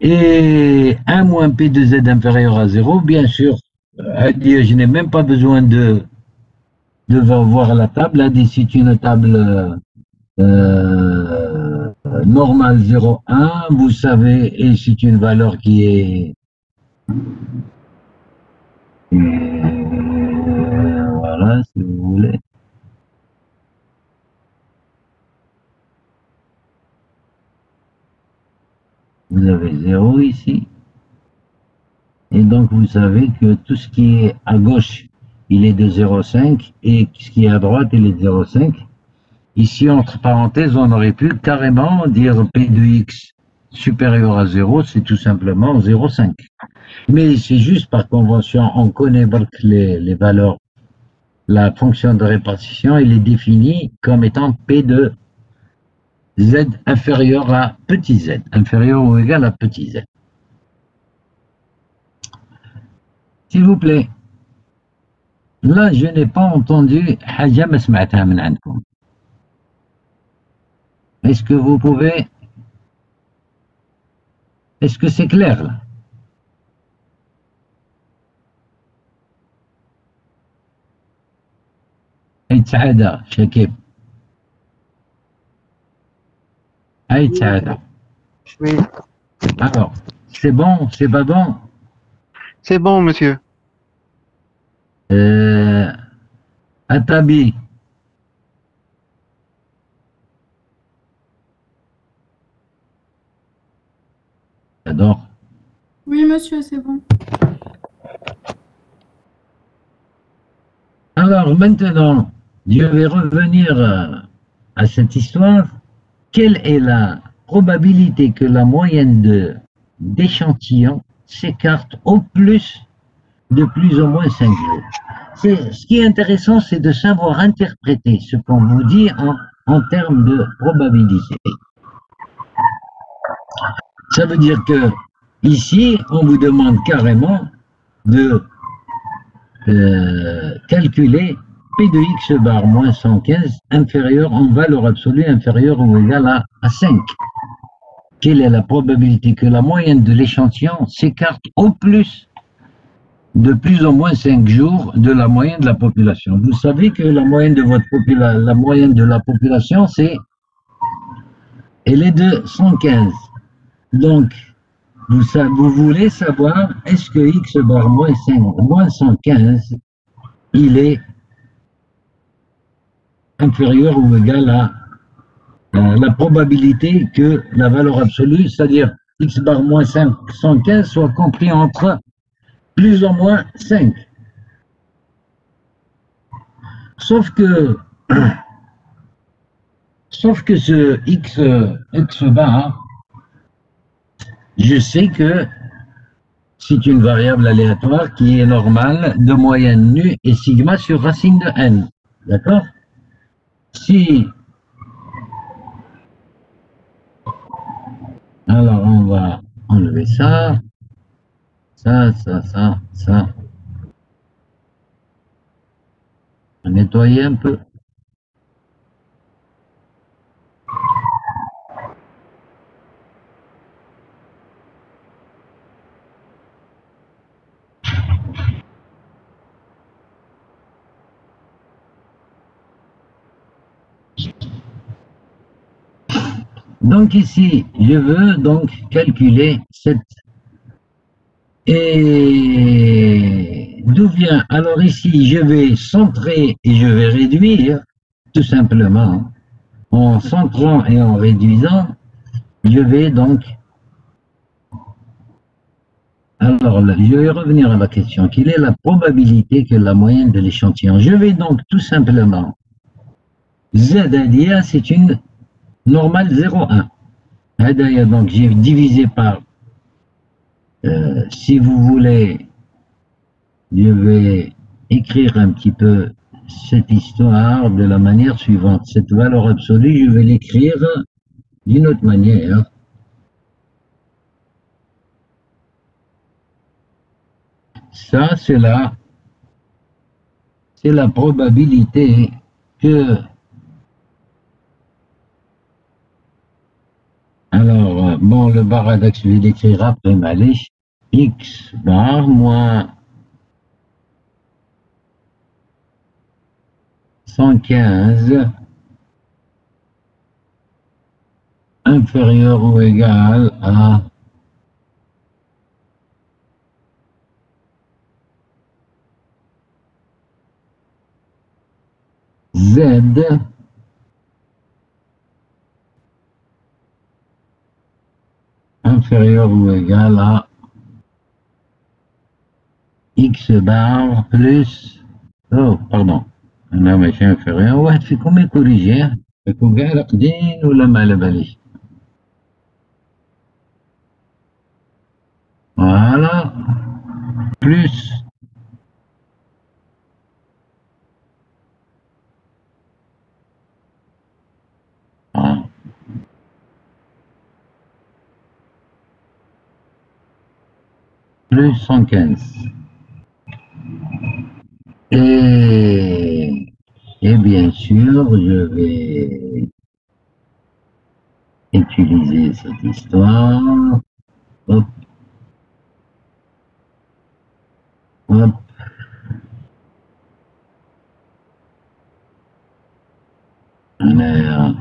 Et 1 moins P de Z inférieur à 0, bien sûr, je n'ai même pas besoin de voir la table. C'est une table normale 0,1, vous savez, et c'est une valeur qui est voilà, si vous voulez. Vous avez 0 ici. Et donc, vous savez que tout ce qui est à gauche, il est de 0,5 et ce qui est à droite, il est de 0,5. Ici, entre parenthèses, on aurait pu carrément dire P de X supérieur à 0, c'est tout simplement 0,5. Mais c'est juste par convention, on connaît les valeurs. La fonction de répartition, elle est définie comme étant P de Z inférieur à petit z, inférieur ou égal à petit z. S'il vous plaît. Là, je n'ai pas entendu حاجة ما سمعتها من عندكم. Est-ce que vous pouvez... Est-ce que c'est clair là? عيد سعادة شكيب. عيد سعادة. Oui. Alors, c'est bon, c'est pas bon? C'est bon, monsieur. Atabi. J'adore. Oui, monsieur, c'est bon. Alors maintenant, je vais revenir à cette histoire. Quelle est la probabilité que la moyenne d'échantillons s'écarte au plus de plus ou moins 5 jours? Ce qui est intéressant, c'est de savoir interpréter ce qu'on vous dit en termes de probabilité. Ça veut dire que ici, on vous demande carrément de calculer P de X bar moins 115 inférieur en valeur absolue inférieure ou égale à 5. Quelle est la probabilité que la moyenne de l'échantillon s'écarte au plus de plus ou moins 5 jours de la moyenne de la population? Vous savez que la moyenne de la moyenne de la population, elle est de 115. Donc, vous voulez savoir, est-ce que X bar moins 115, il est inférieur ou égal à la probabilité que la valeur absolue, c'est-à-dire X bar moins 115, soit compris entre plus ou moins 5. Sauf que ce X bar, je sais que c'est une variable aléatoire qui est normale de moyenne nue et sigma sur racine de n. D'accord? Si... Alors, on va enlever ça. Ça. On va nettoyer un peu. Donc ici, je veux donc calculer cette... Et d'où vient? Alors ici, je vais centrer et je vais réduire, tout simplement. En centrant et en réduisant, je vais donc... Alors, je vais revenir à la question. Quelle est la probabilité que la moyenne de l'échantillon? Je vais donc tout simplement... Z c'est une normale 0,1. Donc, j'ai divisé par... si vous voulez, je vais écrire un petit peu cette histoire de la manière suivante. Cette valeur absolue, je vais l'écrire d'une autre manière. Ça, c'est la probabilité que... Alors, bon, le baradax, je vais l'écrire après, allez. X bar moins 115 inférieur ou égal à Z inférieur ou égal à X bar plus... Oh, pardon. أنا ماشي inférieur. واحد فيكم يكوريجيه. يكون كاع راقدين ولا ما على باليش. Voilà. Plus. Ah. Plus 115. Et bien sûr, je vais utiliser cette histoire. Hop. Hop. Alors,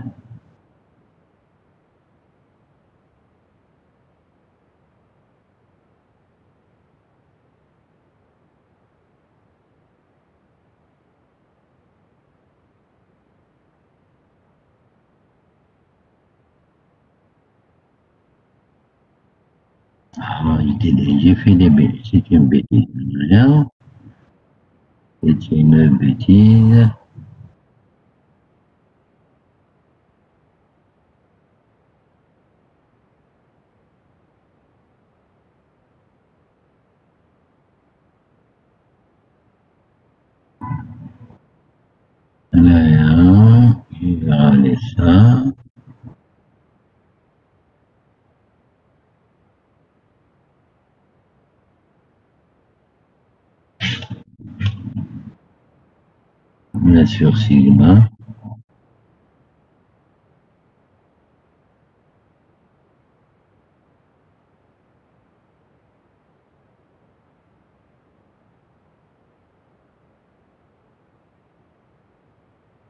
j'ai fait des bêtises. C'est une bêtise. Là, c'est une bêtise. Là, je vais aller ça. Bien sûr, sigma.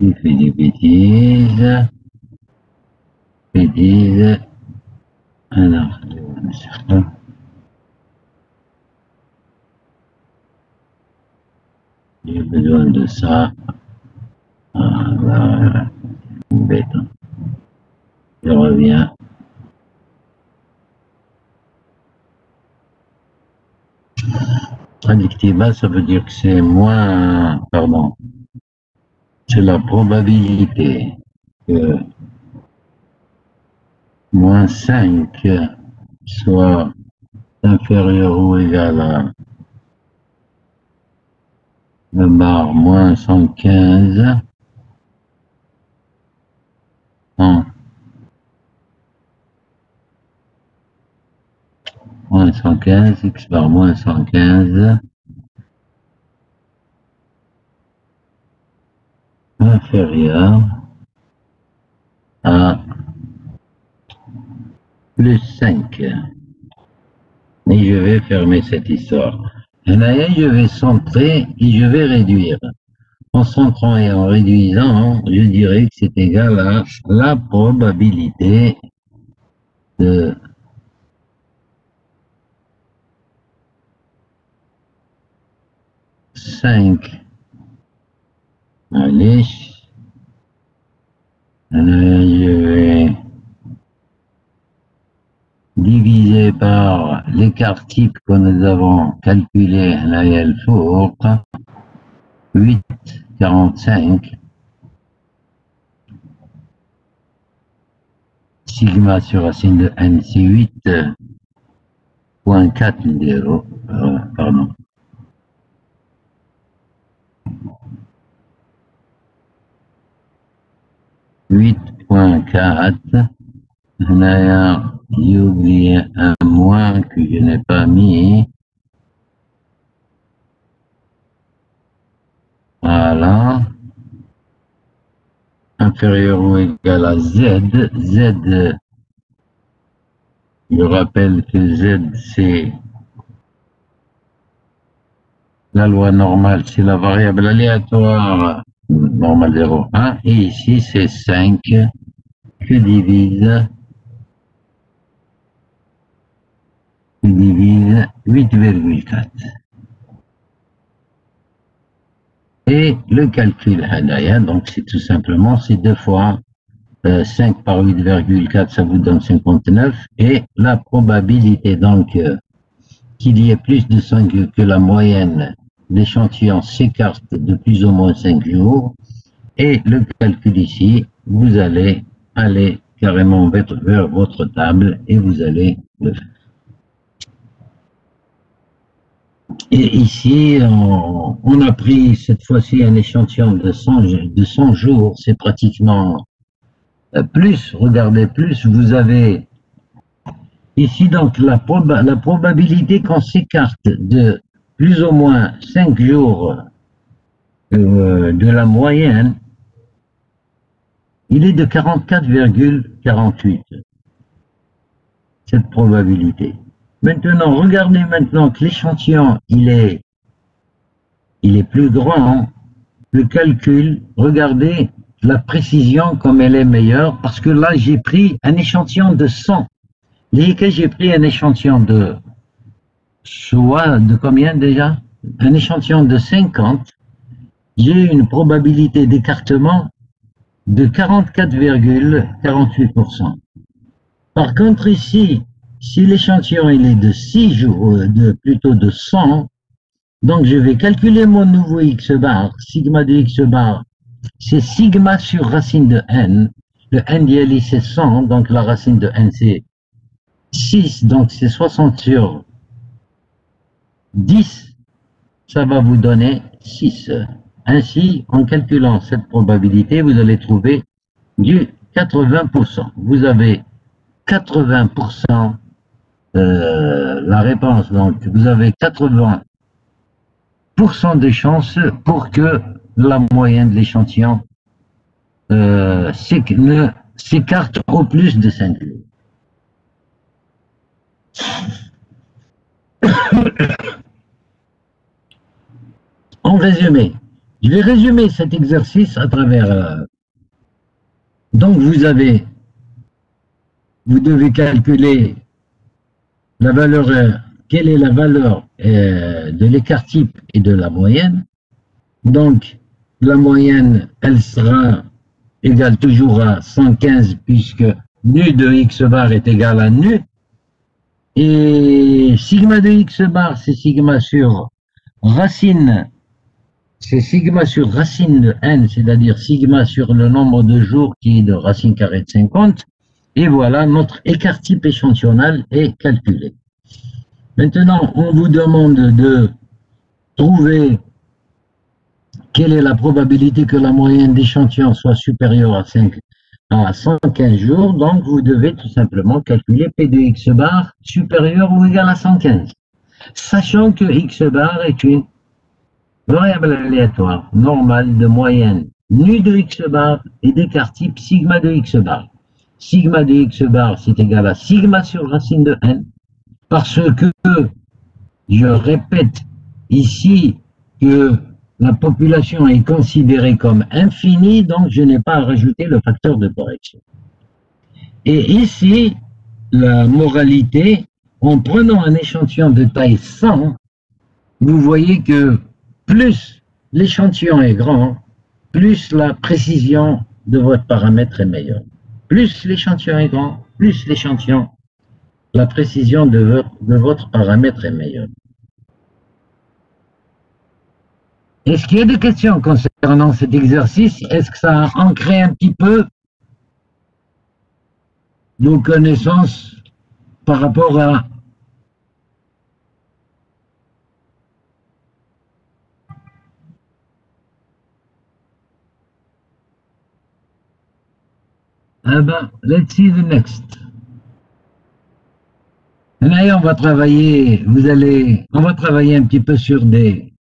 Il fait des bêtises. Bêtises. Alors, ça. J'ai besoin de ça. Voilà. Bête. Je reviens. Prédictiva, ça veut dire que c'est moins, pardon, c'est la probabilité que moins 5 soit inférieur ou égal à le bar moins 115 en moins 115, x bar moins 115 inférieur à plus 5. Et je vais fermer cette histoire. Et là, je vais centrer et je vais réduire. En centrant et en réduisant, je dirais que c'est égal à la probabilité de 5. Allez. Je vais diviser par l'écart type que nous avons calculé là et le four. 8,45 sigma sur racine de n, c'est 8,40, pardon. 8,4. Là, j'ai oublié un moins que je n'ai pas mis. Voilà. Inférieur ou égal à Z. Z, je rappelle que Z, c'est la loi normale, c'est la variable aléatoire normale 0, 1. Et ici, c'est 5 que divise 8,4. Et le calcul hadaya, donc c'est tout simplement, c'est 2 fois 5 par 8,4, ça vous donne 59. Et la probabilité, donc, qu'il y ait plus de 5 que la moyenne d'échantillons s'écarte de plus ou moins 5 jours. Et le calcul ici, vous allez aller carrément vers votre table et vous allez le faire. Et ici, on a pris cette fois-ci un échantillon de 100 jours, c'est pratiquement plus, regardez plus, vous avez ici donc la probabilité qu'on s'écarte de plus ou moins 5 jours de la moyenne, il est de 44,48, cette probabilité. Maintenant, regardez maintenant que l'échantillon, il est plus grand, le calcul, regardez la précision comme elle est meilleure, parce que là, j'ai pris un échantillon de 100. Et que j'ai pris un échantillon de combien déjà? Un échantillon de 50, j'ai une probabilité d'écartement de 44,48%. Par contre, ici, si l'échantillon il est de 6 jours, plutôt de 100, donc je vais calculer mon nouveau x bar, sigma de x bar, c'est sigma sur racine de n. Le n d'ILI c'est 100, donc la racine de n c'est 6, donc c'est 60 sur 10, ça va vous donner 6. Ainsi, en calculant cette probabilité, vous allez trouver du 80%. Vous avez 80%. La réponse, donc, vous avez 80% de chances pour que la moyenne de l'échantillon ne s'écarte au plus de 5 jours. En résumé, je vais résumer cet exercice à travers... donc, vous devez calculer la valeur, quelle est la valeur de l'écart type et de la moyenne. Donc, la moyenne, elle sera égale toujours à 115 puisque nu de x bar est égal à nu. Et sigma de x bar, c'est sigma sur racine, c'est sigma sur racine de n, c'est-à-dire sigma sur le nombre de jours qui est de racine carrée de 50. Et voilà, notre écart type échantillonnal est calculé. Maintenant, on vous demande de trouver quelle est la probabilité que la moyenne d'échantillon soit supérieure à 115 jours. Donc, vous devez tout simplement calculer P de x bar supérieur ou égal à 115. Sachant que x bar est une variable aléatoire normale de moyenne nu de x bar et d'écart type sigma de x bar. Sigma de x bar, c'est égal à sigma sur racine de n, parce que, je répète ici que la population est considérée comme infinie, donc je n'ai pas à rajouter le facteur de correction. Et ici, la moralité, en prenant un échantillon de taille 100, vous voyez que plus l'échantillon est grand, plus la précision de votre paramètre est meilleure. Plus l'échantillon est grand, plus l'échantillon, la précision de votre paramètre est meilleure. Est-ce qu'il y a des questions concernant cet exercice? Est-ce que ça a ancré un petit peu nos connaissances par rapport à... Ah ben, let's see the next. Là, on va travailler, on va travailler un petit peu sur des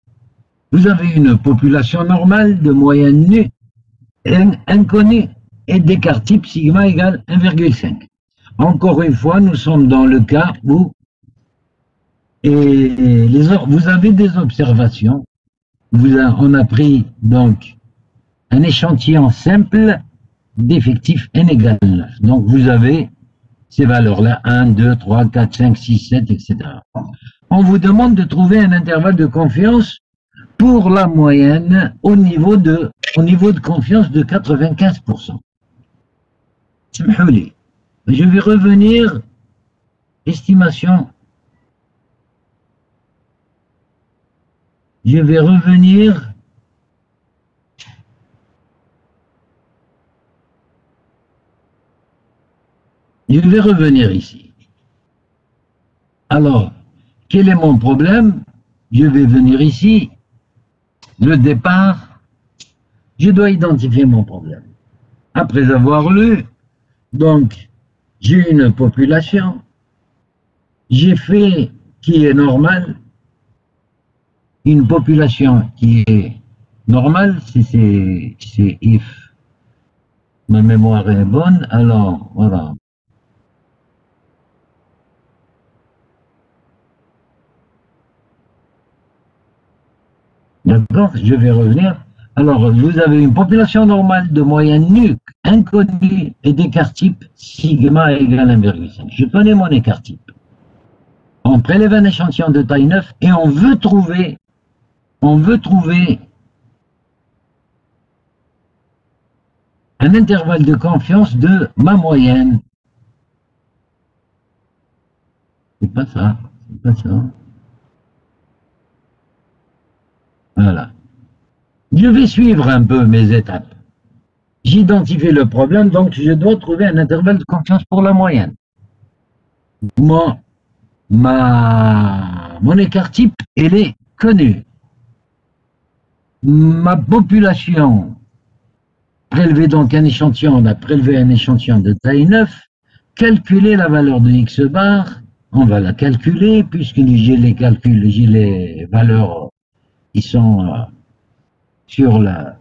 vous avez une population normale de moyenne nue inconnue et d'écart type sigma égale 1,5. Encore une fois, nous sommes dans le cas où vous avez des observations. On a pris donc un échantillon simple d'effectifs n égale 9. Donc vous avez ces valeurs-là, 1, 2, 3, 4, 5, 6, 7, etc. On vous demande de trouver un intervalle de confiance pour la moyenne au niveau de confiance de 95%. Je vais revenir, estimation. Je vais revenir ici. Alors, quel est mon problème? Je vais venir ici. Le départ, je dois identifier mon problème. Après avoir lu, donc, j'ai une population, j'ai fait qui est normale, une population qui est normale, c'est if ma mémoire est bonne, alors voilà. D'accord, je vais revenir. Alors, vous avez une population normale de moyenne nue, inconnue et d'écart type sigma égale 1,5. Je connais mon écart type. On prélève un échantillon de taille 9 et on veut trouver un intervalle de confiance de ma moyenne. C'est pas ça, c'est pas ça. Voilà. Je vais suivre un peu mes étapes. J'identifie le problème, donc je dois trouver un intervalle de confiance pour la moyenne. Mon écart type, elle est connue. Ma population, prélever donc un échantillon, on a prélevé un échantillon de taille 9, calculer la valeur de x bar, on va la calculer, puisque j'ai les calculs, j'ai les valeurs qui sont sur la...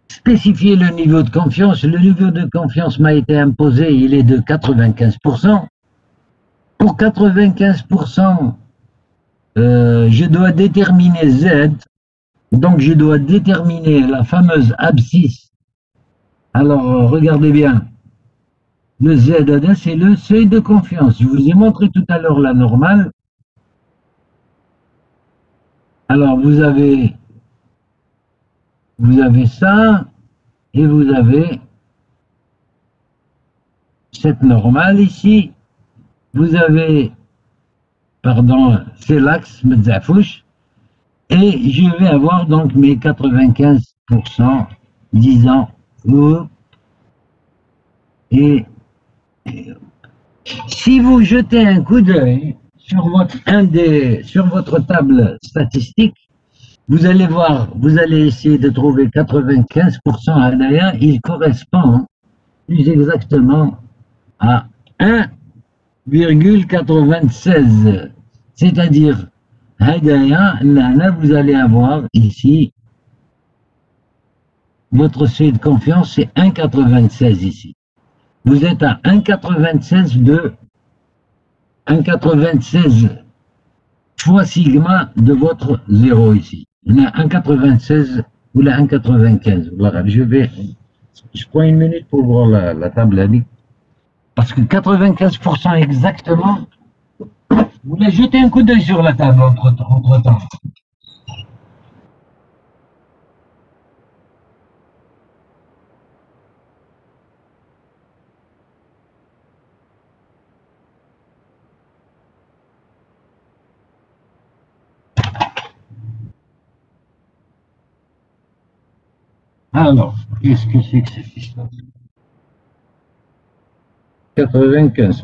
Spécifier le niveau de confiance. Le niveau de confiance m'a été imposé, il est de 95%. Pour 95%, je dois déterminer Z. Donc je dois déterminer la fameuse abscisse. Alors regardez bien. Le Z, c'est le seuil de confiance. Je vous ai montré tout à l'heure la normale. Alors vous avez ça et vous avez cette normale ici. Vous avez, pardon, c'est l'axe Medzafouche. Et je vais avoir donc mes 95% disant et si vous jetez un coup d'œil sur votre table statistique, vous allez voir, vous allez essayer de trouver 95% à l'AIA, il correspond plus exactement à 1,96. C'est-à-dire, là, vous allez avoir ici, votre seuil de confiance, c'est 1,96 ici. Vous êtes à 1,96 fois sigma de votre 0 ici. On a 1,96 ou la 1,95. Voilà, je prends une minute pour voir la table là. Parce que 95% exactement, vous voulez jeter un coup d'œil sur la table entre-temps. Alors, qu'est-ce que c'est que cette histoire? 95%.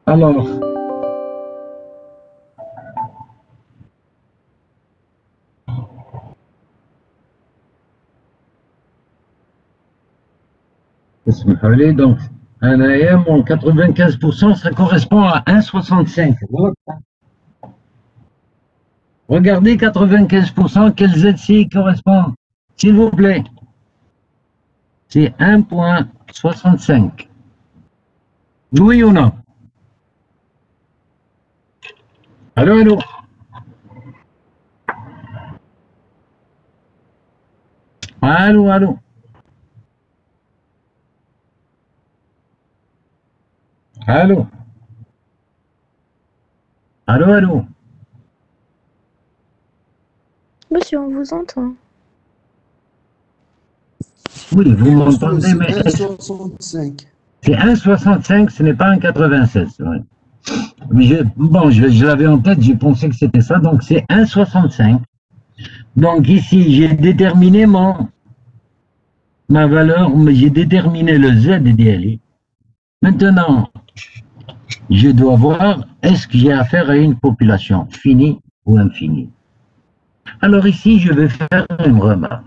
Alors, donc, Mon 95%, ça correspond à 1,65. Regardez 95%, quel ZC correspond, s'il vous plaît. C'est 1,65. Oui ou non? Allô, allô? Allô, allô? Allô? Allô, allô? Monsieur, on vous entend. Oui, vous Monsieur, m'entendez, mais c'est 1,65. c'est 1,65, ce n'est pas 1,96. Ouais. Mais je l'avais en tête, j'ai pensé que c'était ça, donc c'est 1,65. Donc ici, j'ai déterminé ma valeur, mais j'ai déterminé le Z d'ILI. Maintenant, je dois voir, est-ce que j'ai affaire à une population finie ou infinie? Alors ici, je vais faire une remarque.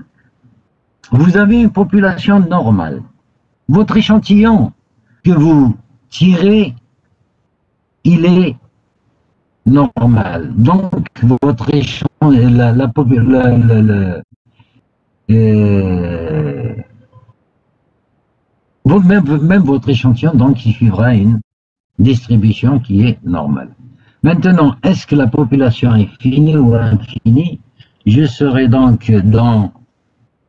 Vous avez une population normale. Votre échantillon que vous tirez, il est normal. Donc, votre échantillon, même votre échantillon, donc, il suivra une distribution qui est normale. Maintenant, est-ce que la population est finie ou infinie? Je serai donc dans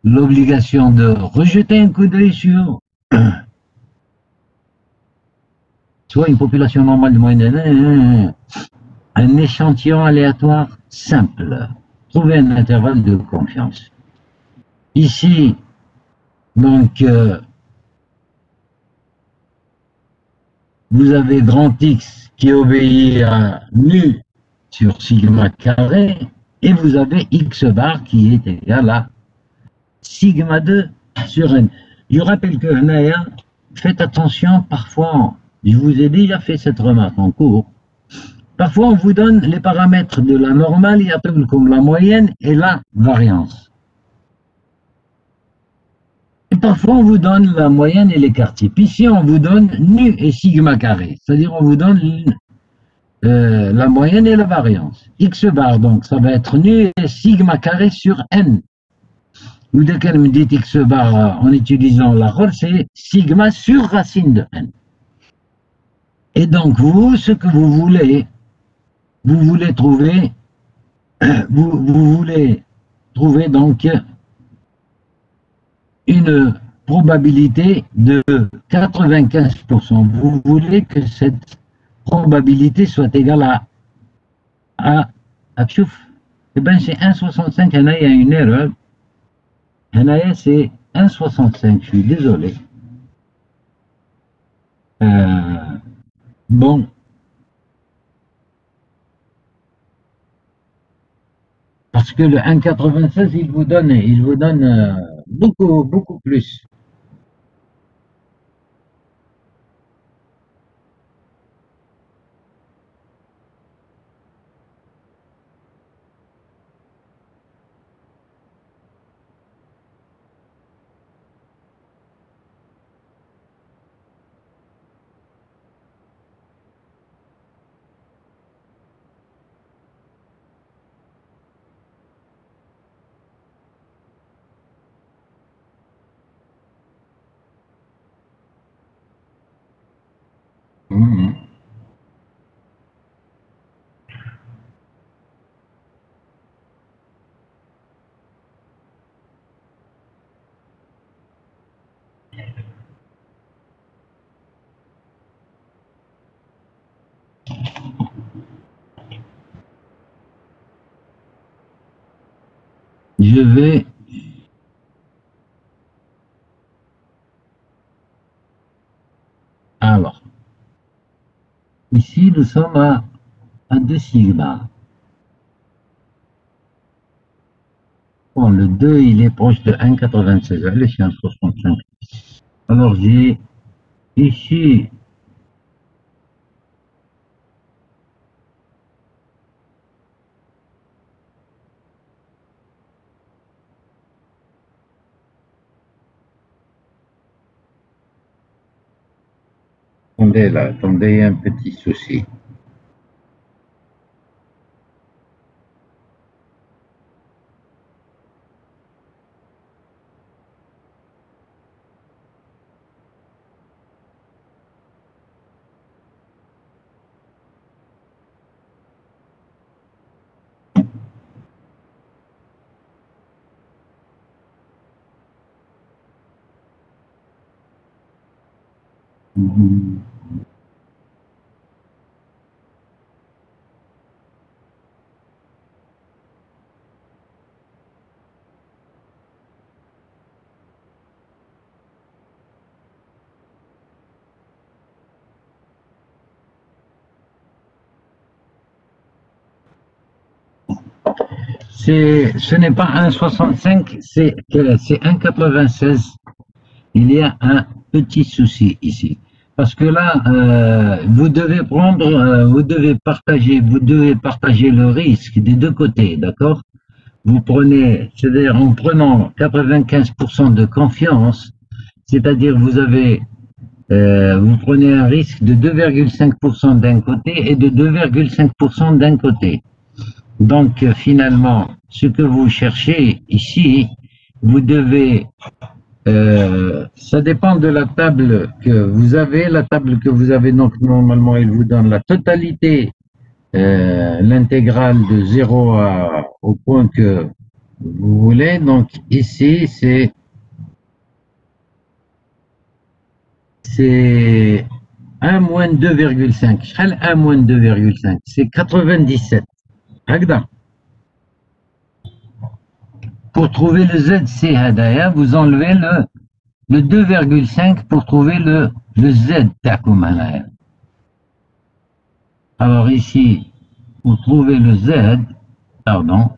l'obligation de rejeter un coup d'œil sur soit une population normale de moyenne, un échantillon aléatoire simple. Trouver un intervalle de confiance. Ici, donc, vous avez grand X qui obéit à nu sur sigma carré, et vous avez X bar qui est égal à sigma 2 sur n. Je rappelle que faites attention, parfois, je vous ai déjà fait cette remarque en cours, parfois on vous donne les paramètres de la normale, comme la moyenne et la variance. Et parfois on vous donne la moyenne et l'écart type. Ici on vous donne nu et sigma carré, c'est-à-dire on vous donne la moyenne et la variance. X bar, donc ça va être nu et sigma carré sur n. Ou dès qu'elle me dit X bar en utilisant la rôle, c'est sigma sur racine de n. Et donc vous, ce que vous voulez trouver, vous voulez trouver donc une probabilité de 95%. Vous voulez que cette probabilité soit égale à pchouf. Eh bien, c'est 1,65. Il y a une erreur. C'est 1,65. Je suis désolé. Bon. Parce que le 1,96, il vous donne beaucoup, beaucoup plus. Mmh. Je vais... Alors, ici, nous sommes à 2 sigma. Bon, le 2, il est proche de 1,96. Allez, c'est 1,65. Alors, j'ai ici attendez là, attendez, il y a un petit souci. Ce n'est pas 1,65, c'est 1,96. Il y a un petit souci ici. Parce que là, vous devez partager le risque des deux côtés, d'accord? Vous prenez, c'est-à-dire en prenant 95% de confiance, c'est-à-dire vous prenez un risque de 2,5% d'un côté et de 2,5% d'un côté. Donc, finalement, ce que vous cherchez ici, vous devez, ça dépend de la table que vous avez. La table que vous avez, donc, normalement, il vous donne la totalité, l'intégrale de 0 au point que vous voulez. Donc, ici, c'est 1 moins 2,5. 1 moins 2,5, c'est 97. Pour trouver le ZC Hadaya, vous enlevez le 2,5 pour trouver le Z Takum Hadaya. Alors ici, pour trouver le Z, pardon,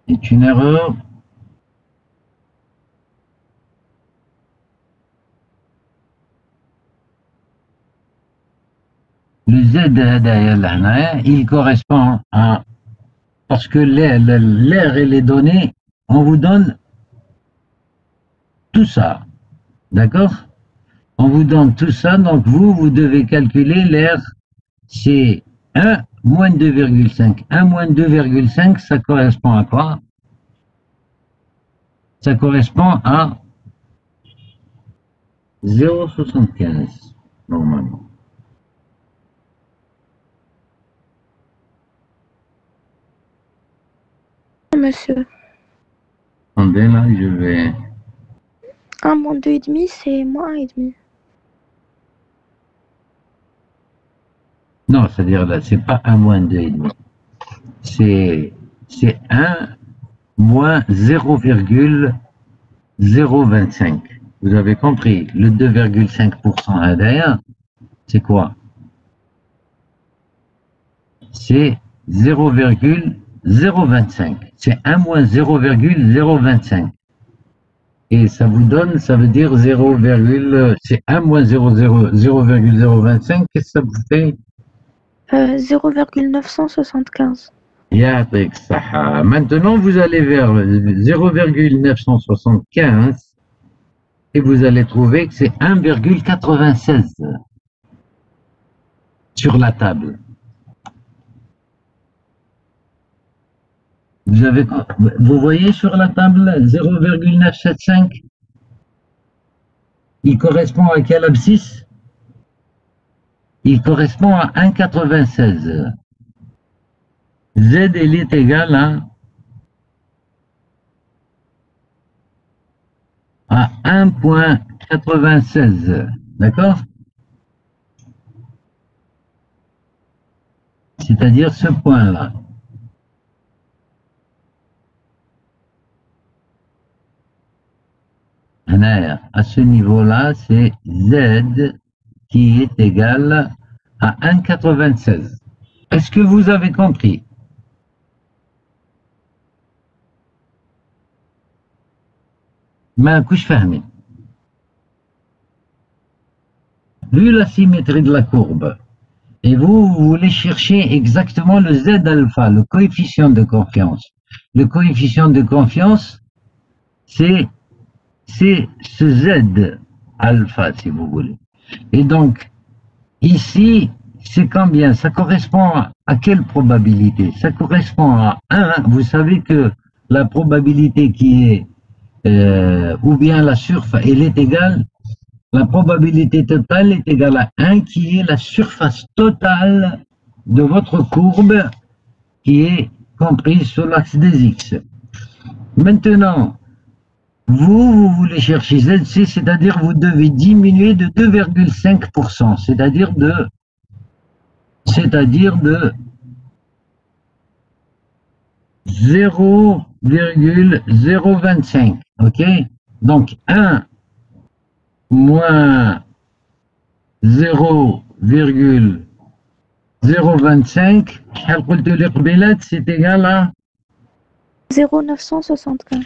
c'est une erreur. Le Z Hadaya, il correspond à, parce que l'air et les données, on vous donne tout ça, d'accord? On vous donne tout ça, donc vous devez calculer l'air, c'est 1 moins 2,5. 1 moins 2,5, ça correspond à quoi? Ça correspond à 0,75, normalement. Monsieur. Attendez, là, je vais... 1 moins 2,5, c'est moins 1,5. Non, c'est-à-dire là, c'est pas 1 moins 2,5. C'est 1 moins 0,025. Vous avez compris, le 2,5% ADR, c'est quoi? C'est 0,025. C'est 1 moins 0,025. Et ça vous donne, ça veut dire 0, c'est 1 moins 0,025. Qu'est-ce que ça vous fait? 0,975. Maintenant, vous allez vers 0,975 et vous allez trouver que c'est 1,96 sur la table. Vous voyez sur la table 0,975? Il correspond à quelle abscisse? Il correspond à 1,96. Z, il est égal à 1,96. D'accord? C'est-à-dire ce point-là. À ce niveau-là, c'est Z qui est égal à 1,96. Est-ce que vous avez compris? Vu la symétrie de la courbe Et vous voulez chercher exactement le Z alpha, le coefficient de confiance. Le coefficient de confiance, c'est ce Z alpha, si vous voulez. Et donc, ici, c'est combien? Ça correspond à quelle probabilité? Ça correspond à 1. Vous savez que la probabilité qui est, ou bien la surface, elle est égale, la probabilité totale est égale à 1, qui est la surface totale de votre courbe, qui est comprise sur l'axe des X. Maintenant, vous voulez chercher ZC, c'est-à-dire vous devez diminuer de 2,5%, c'est-à-dire de 0,025, ok? Donc 1 moins 0,025, c'est égal à 0,975.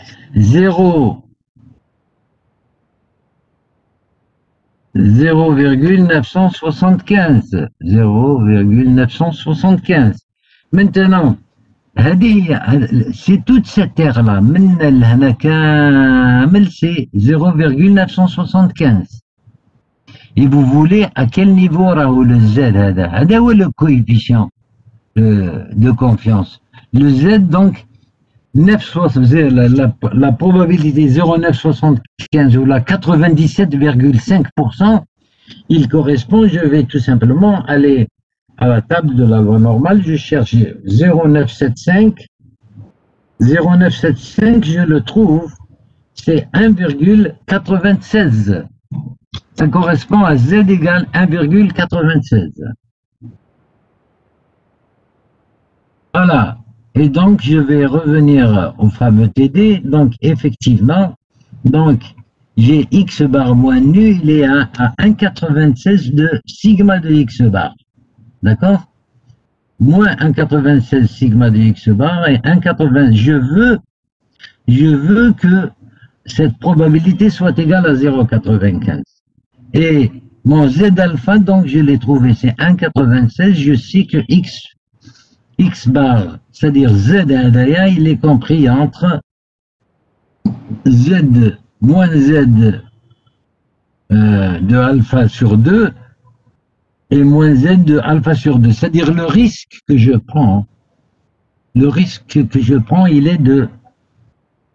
0,975. Maintenant, c'est toute cette terre-là, c'est 0,975. Et vous voulez à quel niveau le Z, le coefficient de confiance. Le Z, donc, la probabilité 0,975 ou la 97,5%, il correspond, je vais tout simplement aller à la table de la loi normale, je cherche 0,975, 0,975, je le trouve, c'est 1,96. Ça correspond à Z égale 1,96. Voilà. Et donc, je vais revenir au fameux TD. Donc, effectivement, donc, j'ai X bar moins nu, il est à 1,96 de sigma de X bar. D'accord? Moins 1,96 sigma de X bar et 1,80. Je veux que cette probabilité soit égale à 0,95. Et mon Z alpha, donc, je l'ai trouvé, c'est 1,96. Je sais que X bar, c'est-à-dire Z d'Adaya, il est compris entre Z moins Z de alpha sur 2 et moins Z de alpha sur 2. C'est-à-dire le risque que je prends, il est de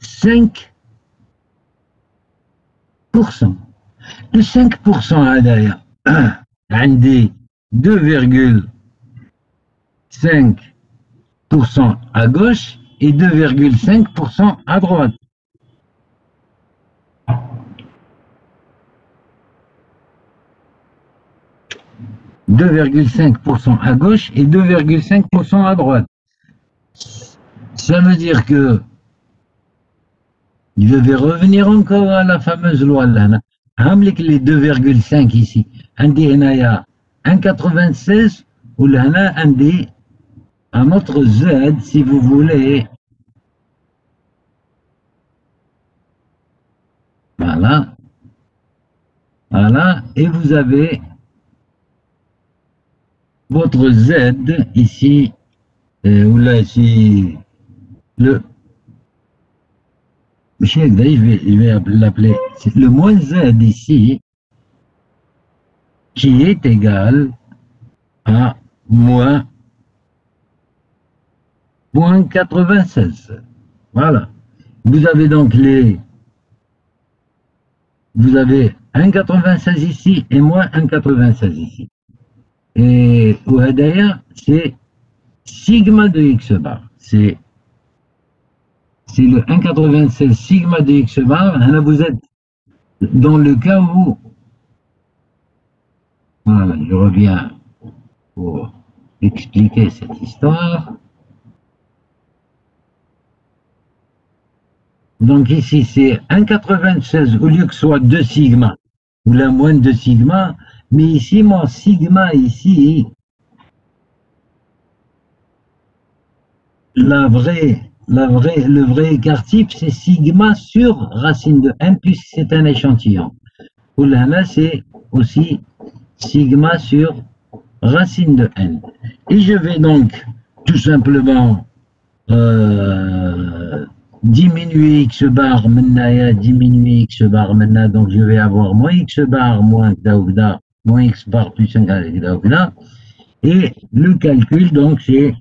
5%. Le 5% Adaya, un des 2,5% à gauche et 2,5% à droite. « 2,5% à gauche et 2,5% à droite. » Ça veut dire que je vais revenir encore à la fameuse loi là. Hamlik les 2,5 ici. Andi Henaya 1,96 ou là Andi un autre Z si vous voulez. Voilà. Voilà. Et vous avez votre Z ici, ou là ici, le je vais l'appeler le moins Z ici, qui est égal à moins 96. Voilà. Vous avez donc vous avez 1,96 ici et moins 1,96 ici. Et au Hadaya, c'est sigma de X bar. C'est le 1,96 sigma de X bar. Là, vous êtes dans le cas où, voilà, je reviens pour expliquer cette histoire. Donc ici, c'est 1,96 au lieu que ce soit 2 sigma, ou la moins de sigma, mais ici, mon sigma, ici, le vrai écart type, c'est sigma sur racine de 1 puisque c'est un échantillon. Ou là, c'est aussi sigma sur racine de n. Et je vais donc tout simplement diminuer x bar maintenant, diminuer x bar maintenant, donc je vais avoir moins x bar moins gda, moins x bar plus 1 gda, et le calcul, donc c'est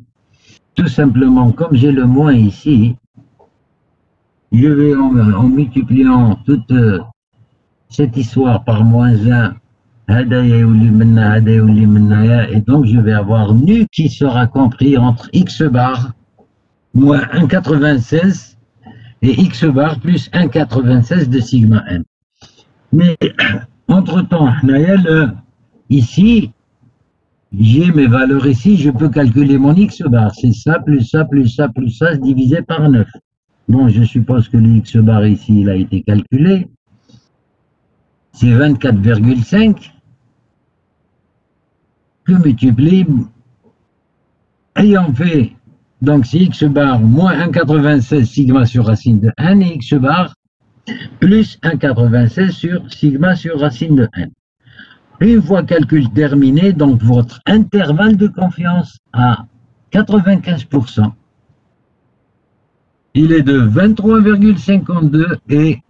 tout simplement, comme j'ai le moins ici, je vais en multipliant toute cette histoire par moins 1, et donc je vais avoir nu qui sera compris entre x bar moins 1,96 et x bar plus 1,96 de sigma n. Mais entre-temps, ici, j'ai mes valeurs ici, je peux calculer mon x bar. C'est ça, plus ça, plus ça, plus ça, divisé par 9. Bon, je suppose que le x bar ici, il a été calculé. C'est 24,5 que multiplie, ayant fait, donc c'est x bar moins 1,96 sigma sur racine de n et x bar plus 1,96 sur sigma sur racine de n. Une fois calcul terminé, donc votre intervalle de confiance à 95%, il est de 23,52 et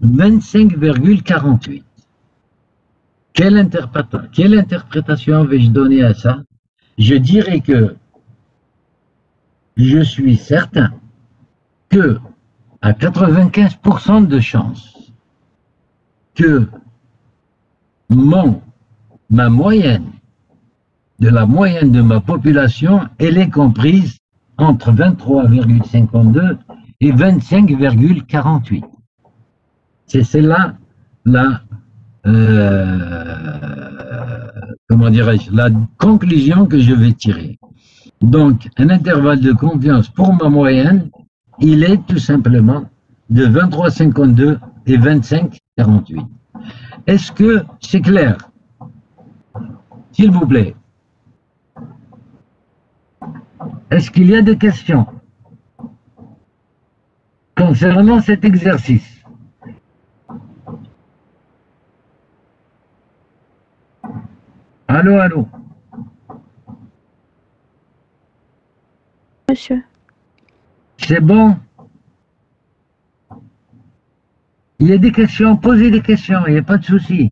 25,48. Quelle interprétation vais-je donner à ça? Je dirais que je suis certain que à 95% de chance que ma moyenne, de la moyenne de ma population, elle est comprise entre 23,52 et 25,48. C'est celle-là comment dirais-je, la conclusion que je vais tirer. Donc, un intervalle de confiance pour ma moyenne, il est tout simplement de 23,52 et 25,48. Est-ce que c'est clair? S'il vous plaît. Est-ce qu'il y a des questions concernant cet exercice? Allô, allô. Monsieur. C'est bon? Il y a des questions, posez des questions, il n'y a pas de souci.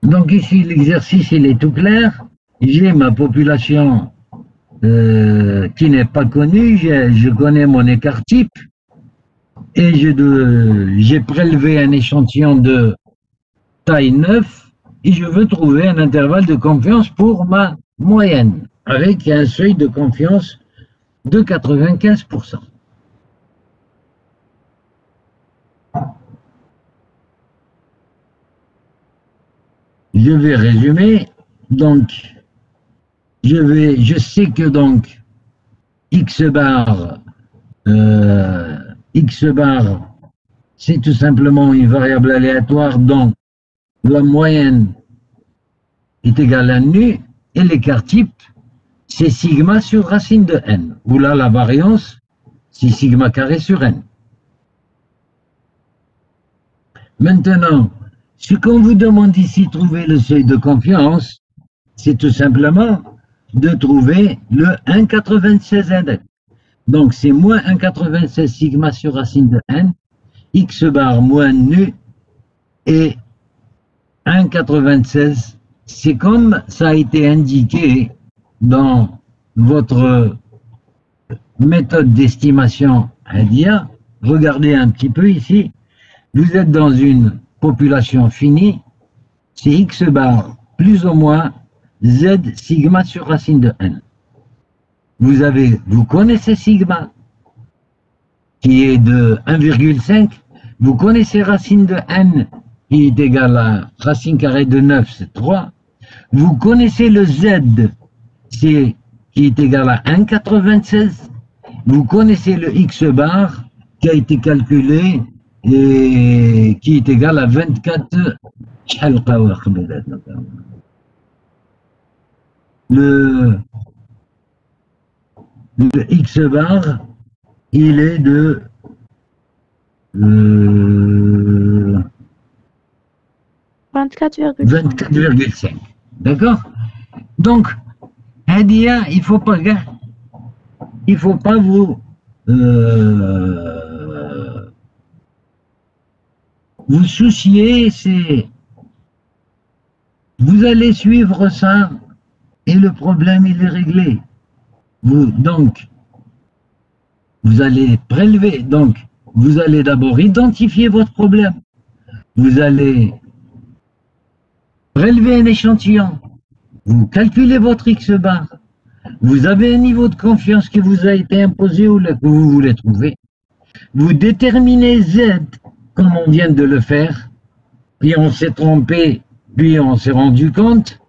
Donc ici, l'exercice, il est tout clair. J'ai ma population qui n'est pas connue, je connais mon écart type et j'ai prélevé un échantillon de taille 9 et je veux trouver un intervalle de confiance pour ma moyenne avec un seuil de confiance de 95%. Je vais résumer. Donc, je sais que donc x bar, c'est tout simplement une variable aléatoire dont la moyenne est égale à nu et l'écart type, c'est sigma sur racine de n. Où là, la variance, c'est sigma carré sur n. Maintenant, ce qu'on vous demande ici, trouver le seuil de confiance, c'est tout simplement de trouver le 1,96 index. Donc, c'est moins 1,96 sigma sur racine de n, x bar moins nu, et 1,96, c'est comme ça a été indiqué dans votre méthode d'estimation IDEA. Regardez un petit peu ici, vous êtes dans une population finie, c'est x bar plus ou moins z sigma sur racine de n. Vous connaissez sigma, qui est de 1,5, vous connaissez racine de n, qui est égale à racine carrée de 9, c'est 3. Vous connaissez le z, qui est égal à 1,96. Vous connaissez le x bar, qui a été calculé, et qui est égal à 24. Le x bar, il est de 23,52. 24,5. 24,5. D'accord? Donc, Hadia, il faut pas vous soucier, vous allez suivre ça et le problème il est réglé. Donc, vous allez prélever, donc vous allez d'abord identifier votre problème. Vous allez prélever un échantillon. Vous calculez votre X bar. Vous avez un niveau de confiance qui vous a été imposé ou que vous voulez trouver. Vous déterminez Z, comme on vient de le faire, puis on s'est trompé, puis on s'est rendu compte.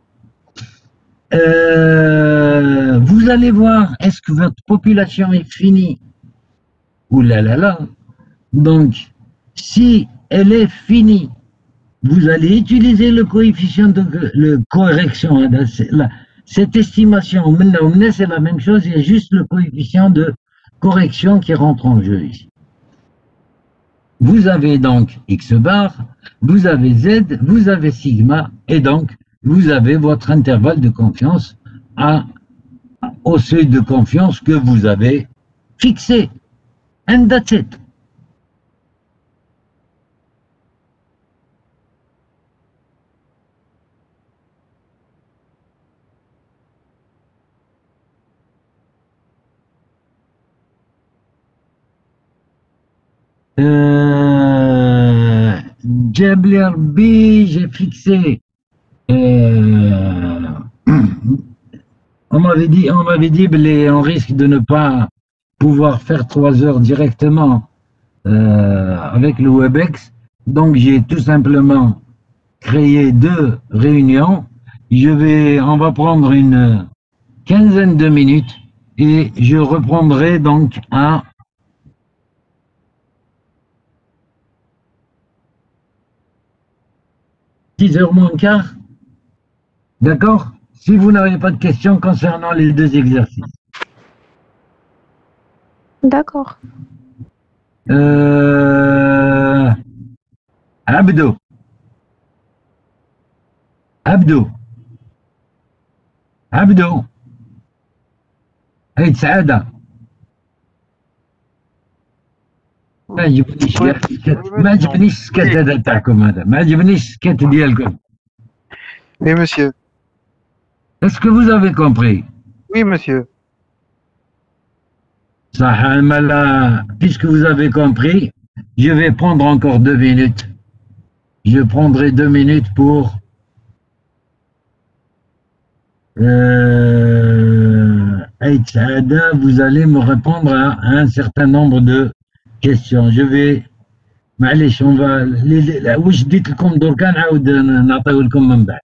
Vous allez voir, est-ce que votre population est finie? Ouh là là là. Donc, si elle est finie, vous allez utiliser le coefficient de correction. Cette estimation, c'est la même chose, il y a juste le coefficient de correction qui rentre en jeu ici. Vous avez donc X bar, vous avez Z, vous avez sigma, et donc vous avez votre intervalle de confiance au seuil de confiance que vous avez fixé. And that's it. Jabler B, j'ai fixé. On m'avait dit, on risque de ne pas pouvoir faire 3 heures directement avec le WebEx. Donc j'ai tout simplement créé 2 réunions. On va prendre une quinzaine de minutes et je reprendrai donc à 6h moins quart. D'accord? Si vous n'avez pas de questions concernant les 2 exercices. D'accord. Abdo. هاي سعادة ما عجبنيش السكت هذا تاعكم هذا ما عجبنيش السكت ديالكم. Oui, monsieur. Est-ce que vous avez compris? Oui, monsieur. Ça, puisque vous avez compris, je vais prendre encore 2 minutes. Je prendrai 2 minutes pour vous allez me répondre à un certain nombre de questions. Je vais معليش on va واش ديت لكم دركا نعاود نعطيو لكم من بعد.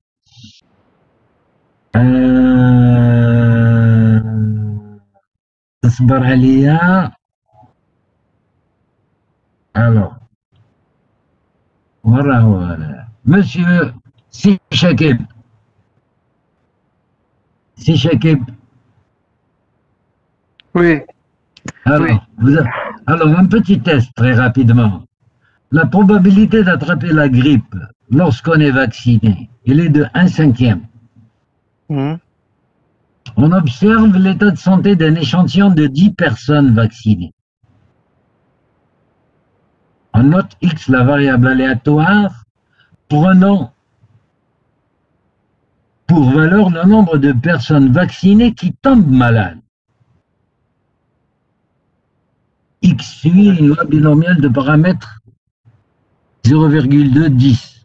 تصبر عليا. Alors voilà. Monsieur Si Shakib. Oui. Alors, un petit test très rapidement. La probabilité d'attraper la grippe lorsqu'on est vacciné, elle est de 1/5. On observe l'état de santé d'un échantillon de 10 personnes vaccinées. On note X, la variable aléatoire. Prenons pour valeur le nombre de personnes vaccinées qui tombent malades. X suit une loi binomiale de paramètres 0,210.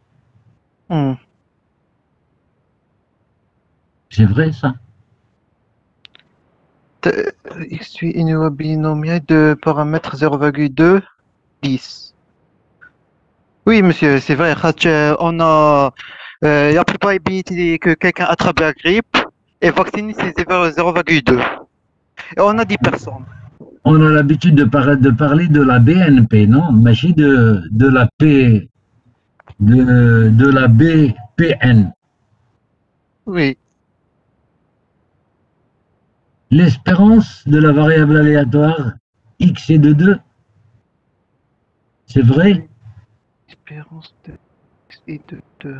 C'est vrai ça? X suit une loi binomiale de paramètres 0,210. Oui, monsieur, c'est vrai. On a la probabilité que quelqu'un attrape la grippe et vacciné, c'est 0,2. Et on a 10 personnes. On a l'habitude de parler de la BNP, non? Mais de la P, de la BPN. Oui. L'espérance de la variable aléatoire X est de 2. C'est vrai? L'espérance de X est de 2.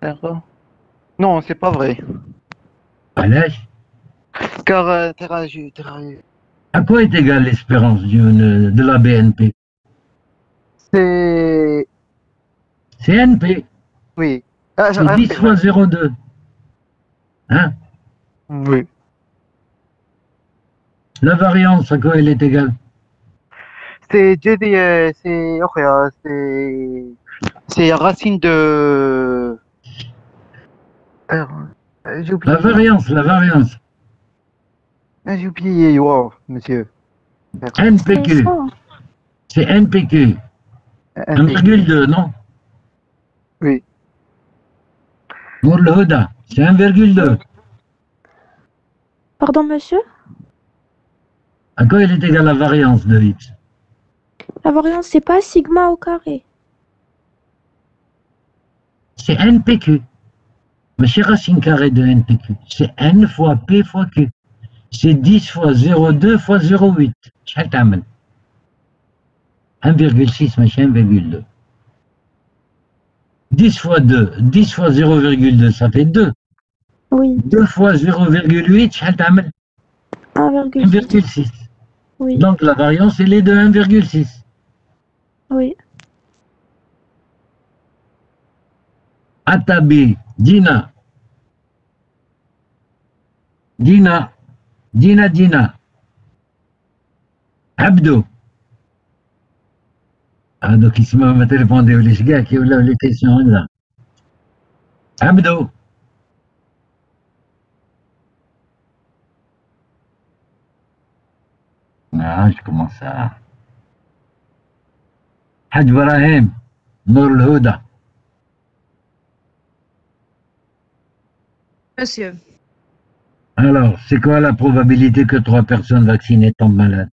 Terra. Non, c'est pas vrai. علاش Car À quoi est égale l'espérance de la BNP? c'est. C'est NP. Oui. C'est 10 fois 0,2. Hein? Oui. La variance, à quoi elle est égale? C'est c'est racine de. J'ai oublié. La variance. J'ai oublié, wow, monsieur. C'est NPQ. ça. C'est NPQ. 1,2, non? Oui. Pour le Huda, c'est 1,2. Pardon, monsieur? À quoi elle est égale la variance de X? La variance, c'est pas sigma au carré. C'est NPQ. Mais c'est racine carrée de NPQ. C'est N fois P fois Q. C'est 10 fois 0,2 fois 0,8. شحال تعمل 1,6 ماشي 1,2. 10 fois 2, 10 fois 0,2, ça fait 2. Oui, 2 fois 0,8, شحال تعمل 1,6. 1,6. Oui, Donc la variance, elle est de 1,6. oui. Atabi, Dina. Dina. Dina, Dina. Abdou. Ah, donc il m'a téléphone les gars qui ont les questions là. Abdou. Ah, je commence à. Hadj Ibrahim, Nour al-Huda. Monsieur, Alors, c'est quoi la probabilité que 3 personnes vaccinées tombent malades?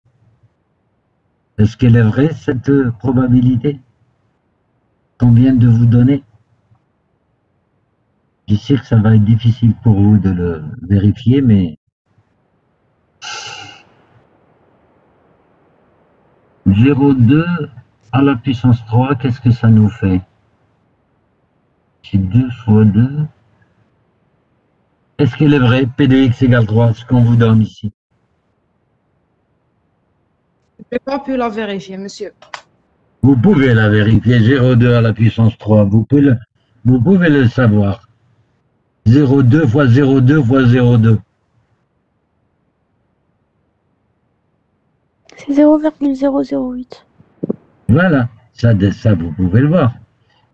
Est-ce qu'elle est vraie, cette probabilité qu'on vient de vous donner? Je sais que ça va être difficile pour vous de le vérifier, mais 0,2 à la puissance 3, qu'est-ce que ça nous fait? C'est 2 fois 2. Est-ce qu'elle est vraie, P de x égale 3, ce qu'on vous donne ici? je n'ai pas pu la vérifier, monsieur. Vous pouvez la vérifier, 0,2 à la puissance 3, vous pouvez le savoir. 0,2 fois 0,2 fois 0,2. C'est 0,008. Voilà, ça vous pouvez le voir.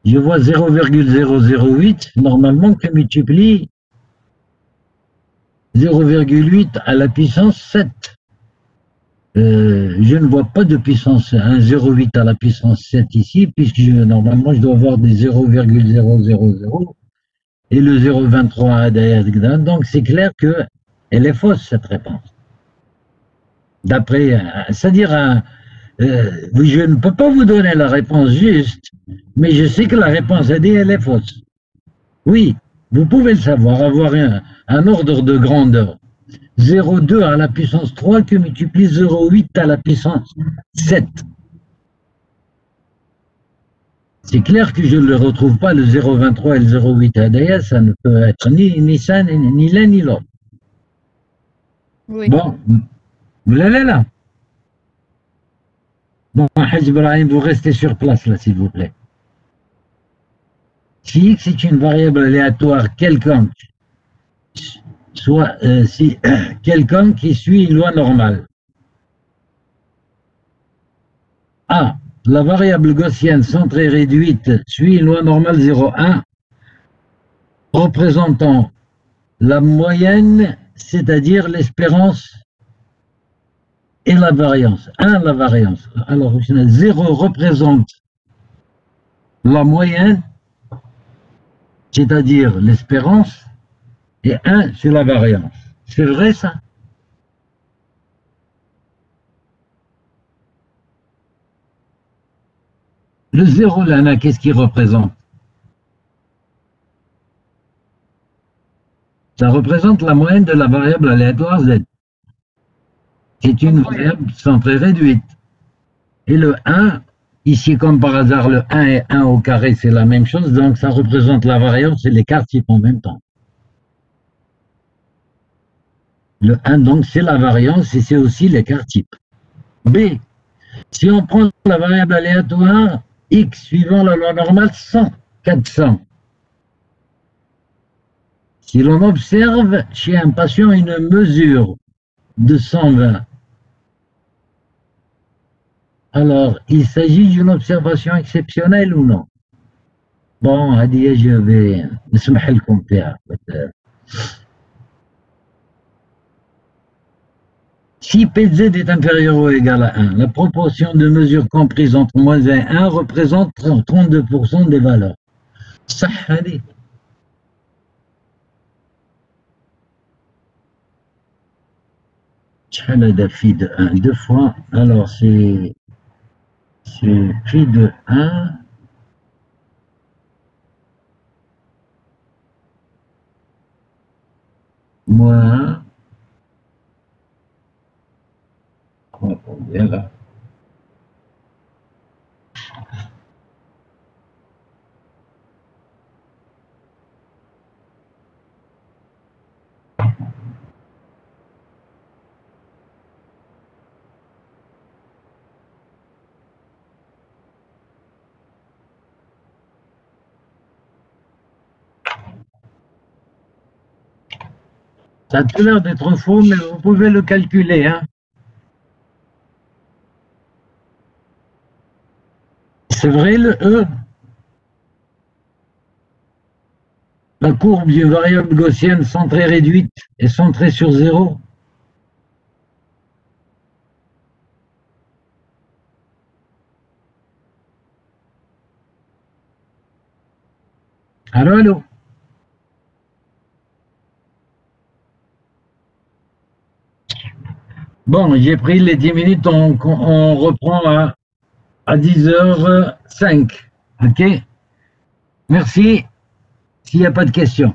Je vois 0,008, normalement que multiplie 0,8 à la puissance 7. Je ne vois pas de puissance 1,08 à la puissance 7 ici, puisque normalement je dois avoir des 0,000 et le 0,23 derrière. Donc c'est clair qu'elle est fausse, cette réponse. D'après, c'est-à-dire, je ne peux pas vous donner la réponse juste, mais je sais que la réponse A, elle est fausse. Oui, vous pouvez le savoir, avoir un ordre de grandeur. 0,2 à la puissance 3 que multiplie 0,8 à la puissance 7. C'est clair que je ne le retrouve pas, le 0,23 et le 0,8 ADS, ça ne peut être ni ça, ni l'un ni l'autre. Oui. Bon, vous l'avez là? Bon, Hadj Ibrahim, vous restez sur place là, s'il vous plaît. Si X est une variable aléatoire quelconque, soit si quelconque qui suit une loi normale. A. La variable gaussienne centrée réduite suit une loi normale 0,1 représentant la moyenne, c'est-à-dire l'espérance et la variance. 1, la variance. Alors, 0 représente la moyenne, c'est-à-dire l'espérance, et 1, c'est la variance. C'est vrai, ça? Le 0, là, qu'est-ce qu'il représente? Ça représente la moyenne de la variable aléatoire Z. C'est une variable centrée réduite. Et le 1 Ici, comme par hasard, le 1 et 1 au carré, c'est la même chose, donc ça représente la variance et l'écart type en même temps. Le 1, donc, c'est la variance et c'est aussi l'écart type. B, si on prend la variable aléatoire, x suivant la loi normale, 100, 400. Si l'on observe chez un patient une mesure de 120, alors, il s'agit d'une observation exceptionnelle ou non? Bon, هذه je vais نسمح لكم فيها. Si Pz est inférieur ou égal à 1, la proportion de mesures comprises entre moins 1 et 1 représente 32% des valeurs. صح هذه. شحال هذا phi de 1 deux fois, alors c'est phi de 1 moins combien là? Ça a tout l'air d'être faux, mais vous pouvez le calculer, hein. C'est vrai, le E. La courbe d'une variable gaussienne centrée réduite est centrée sur 0. Allô, allô. Bon, j'ai pris les 10 minutes, on reprend à 10h05. OK? Merci. S'il n'y a pas de questions.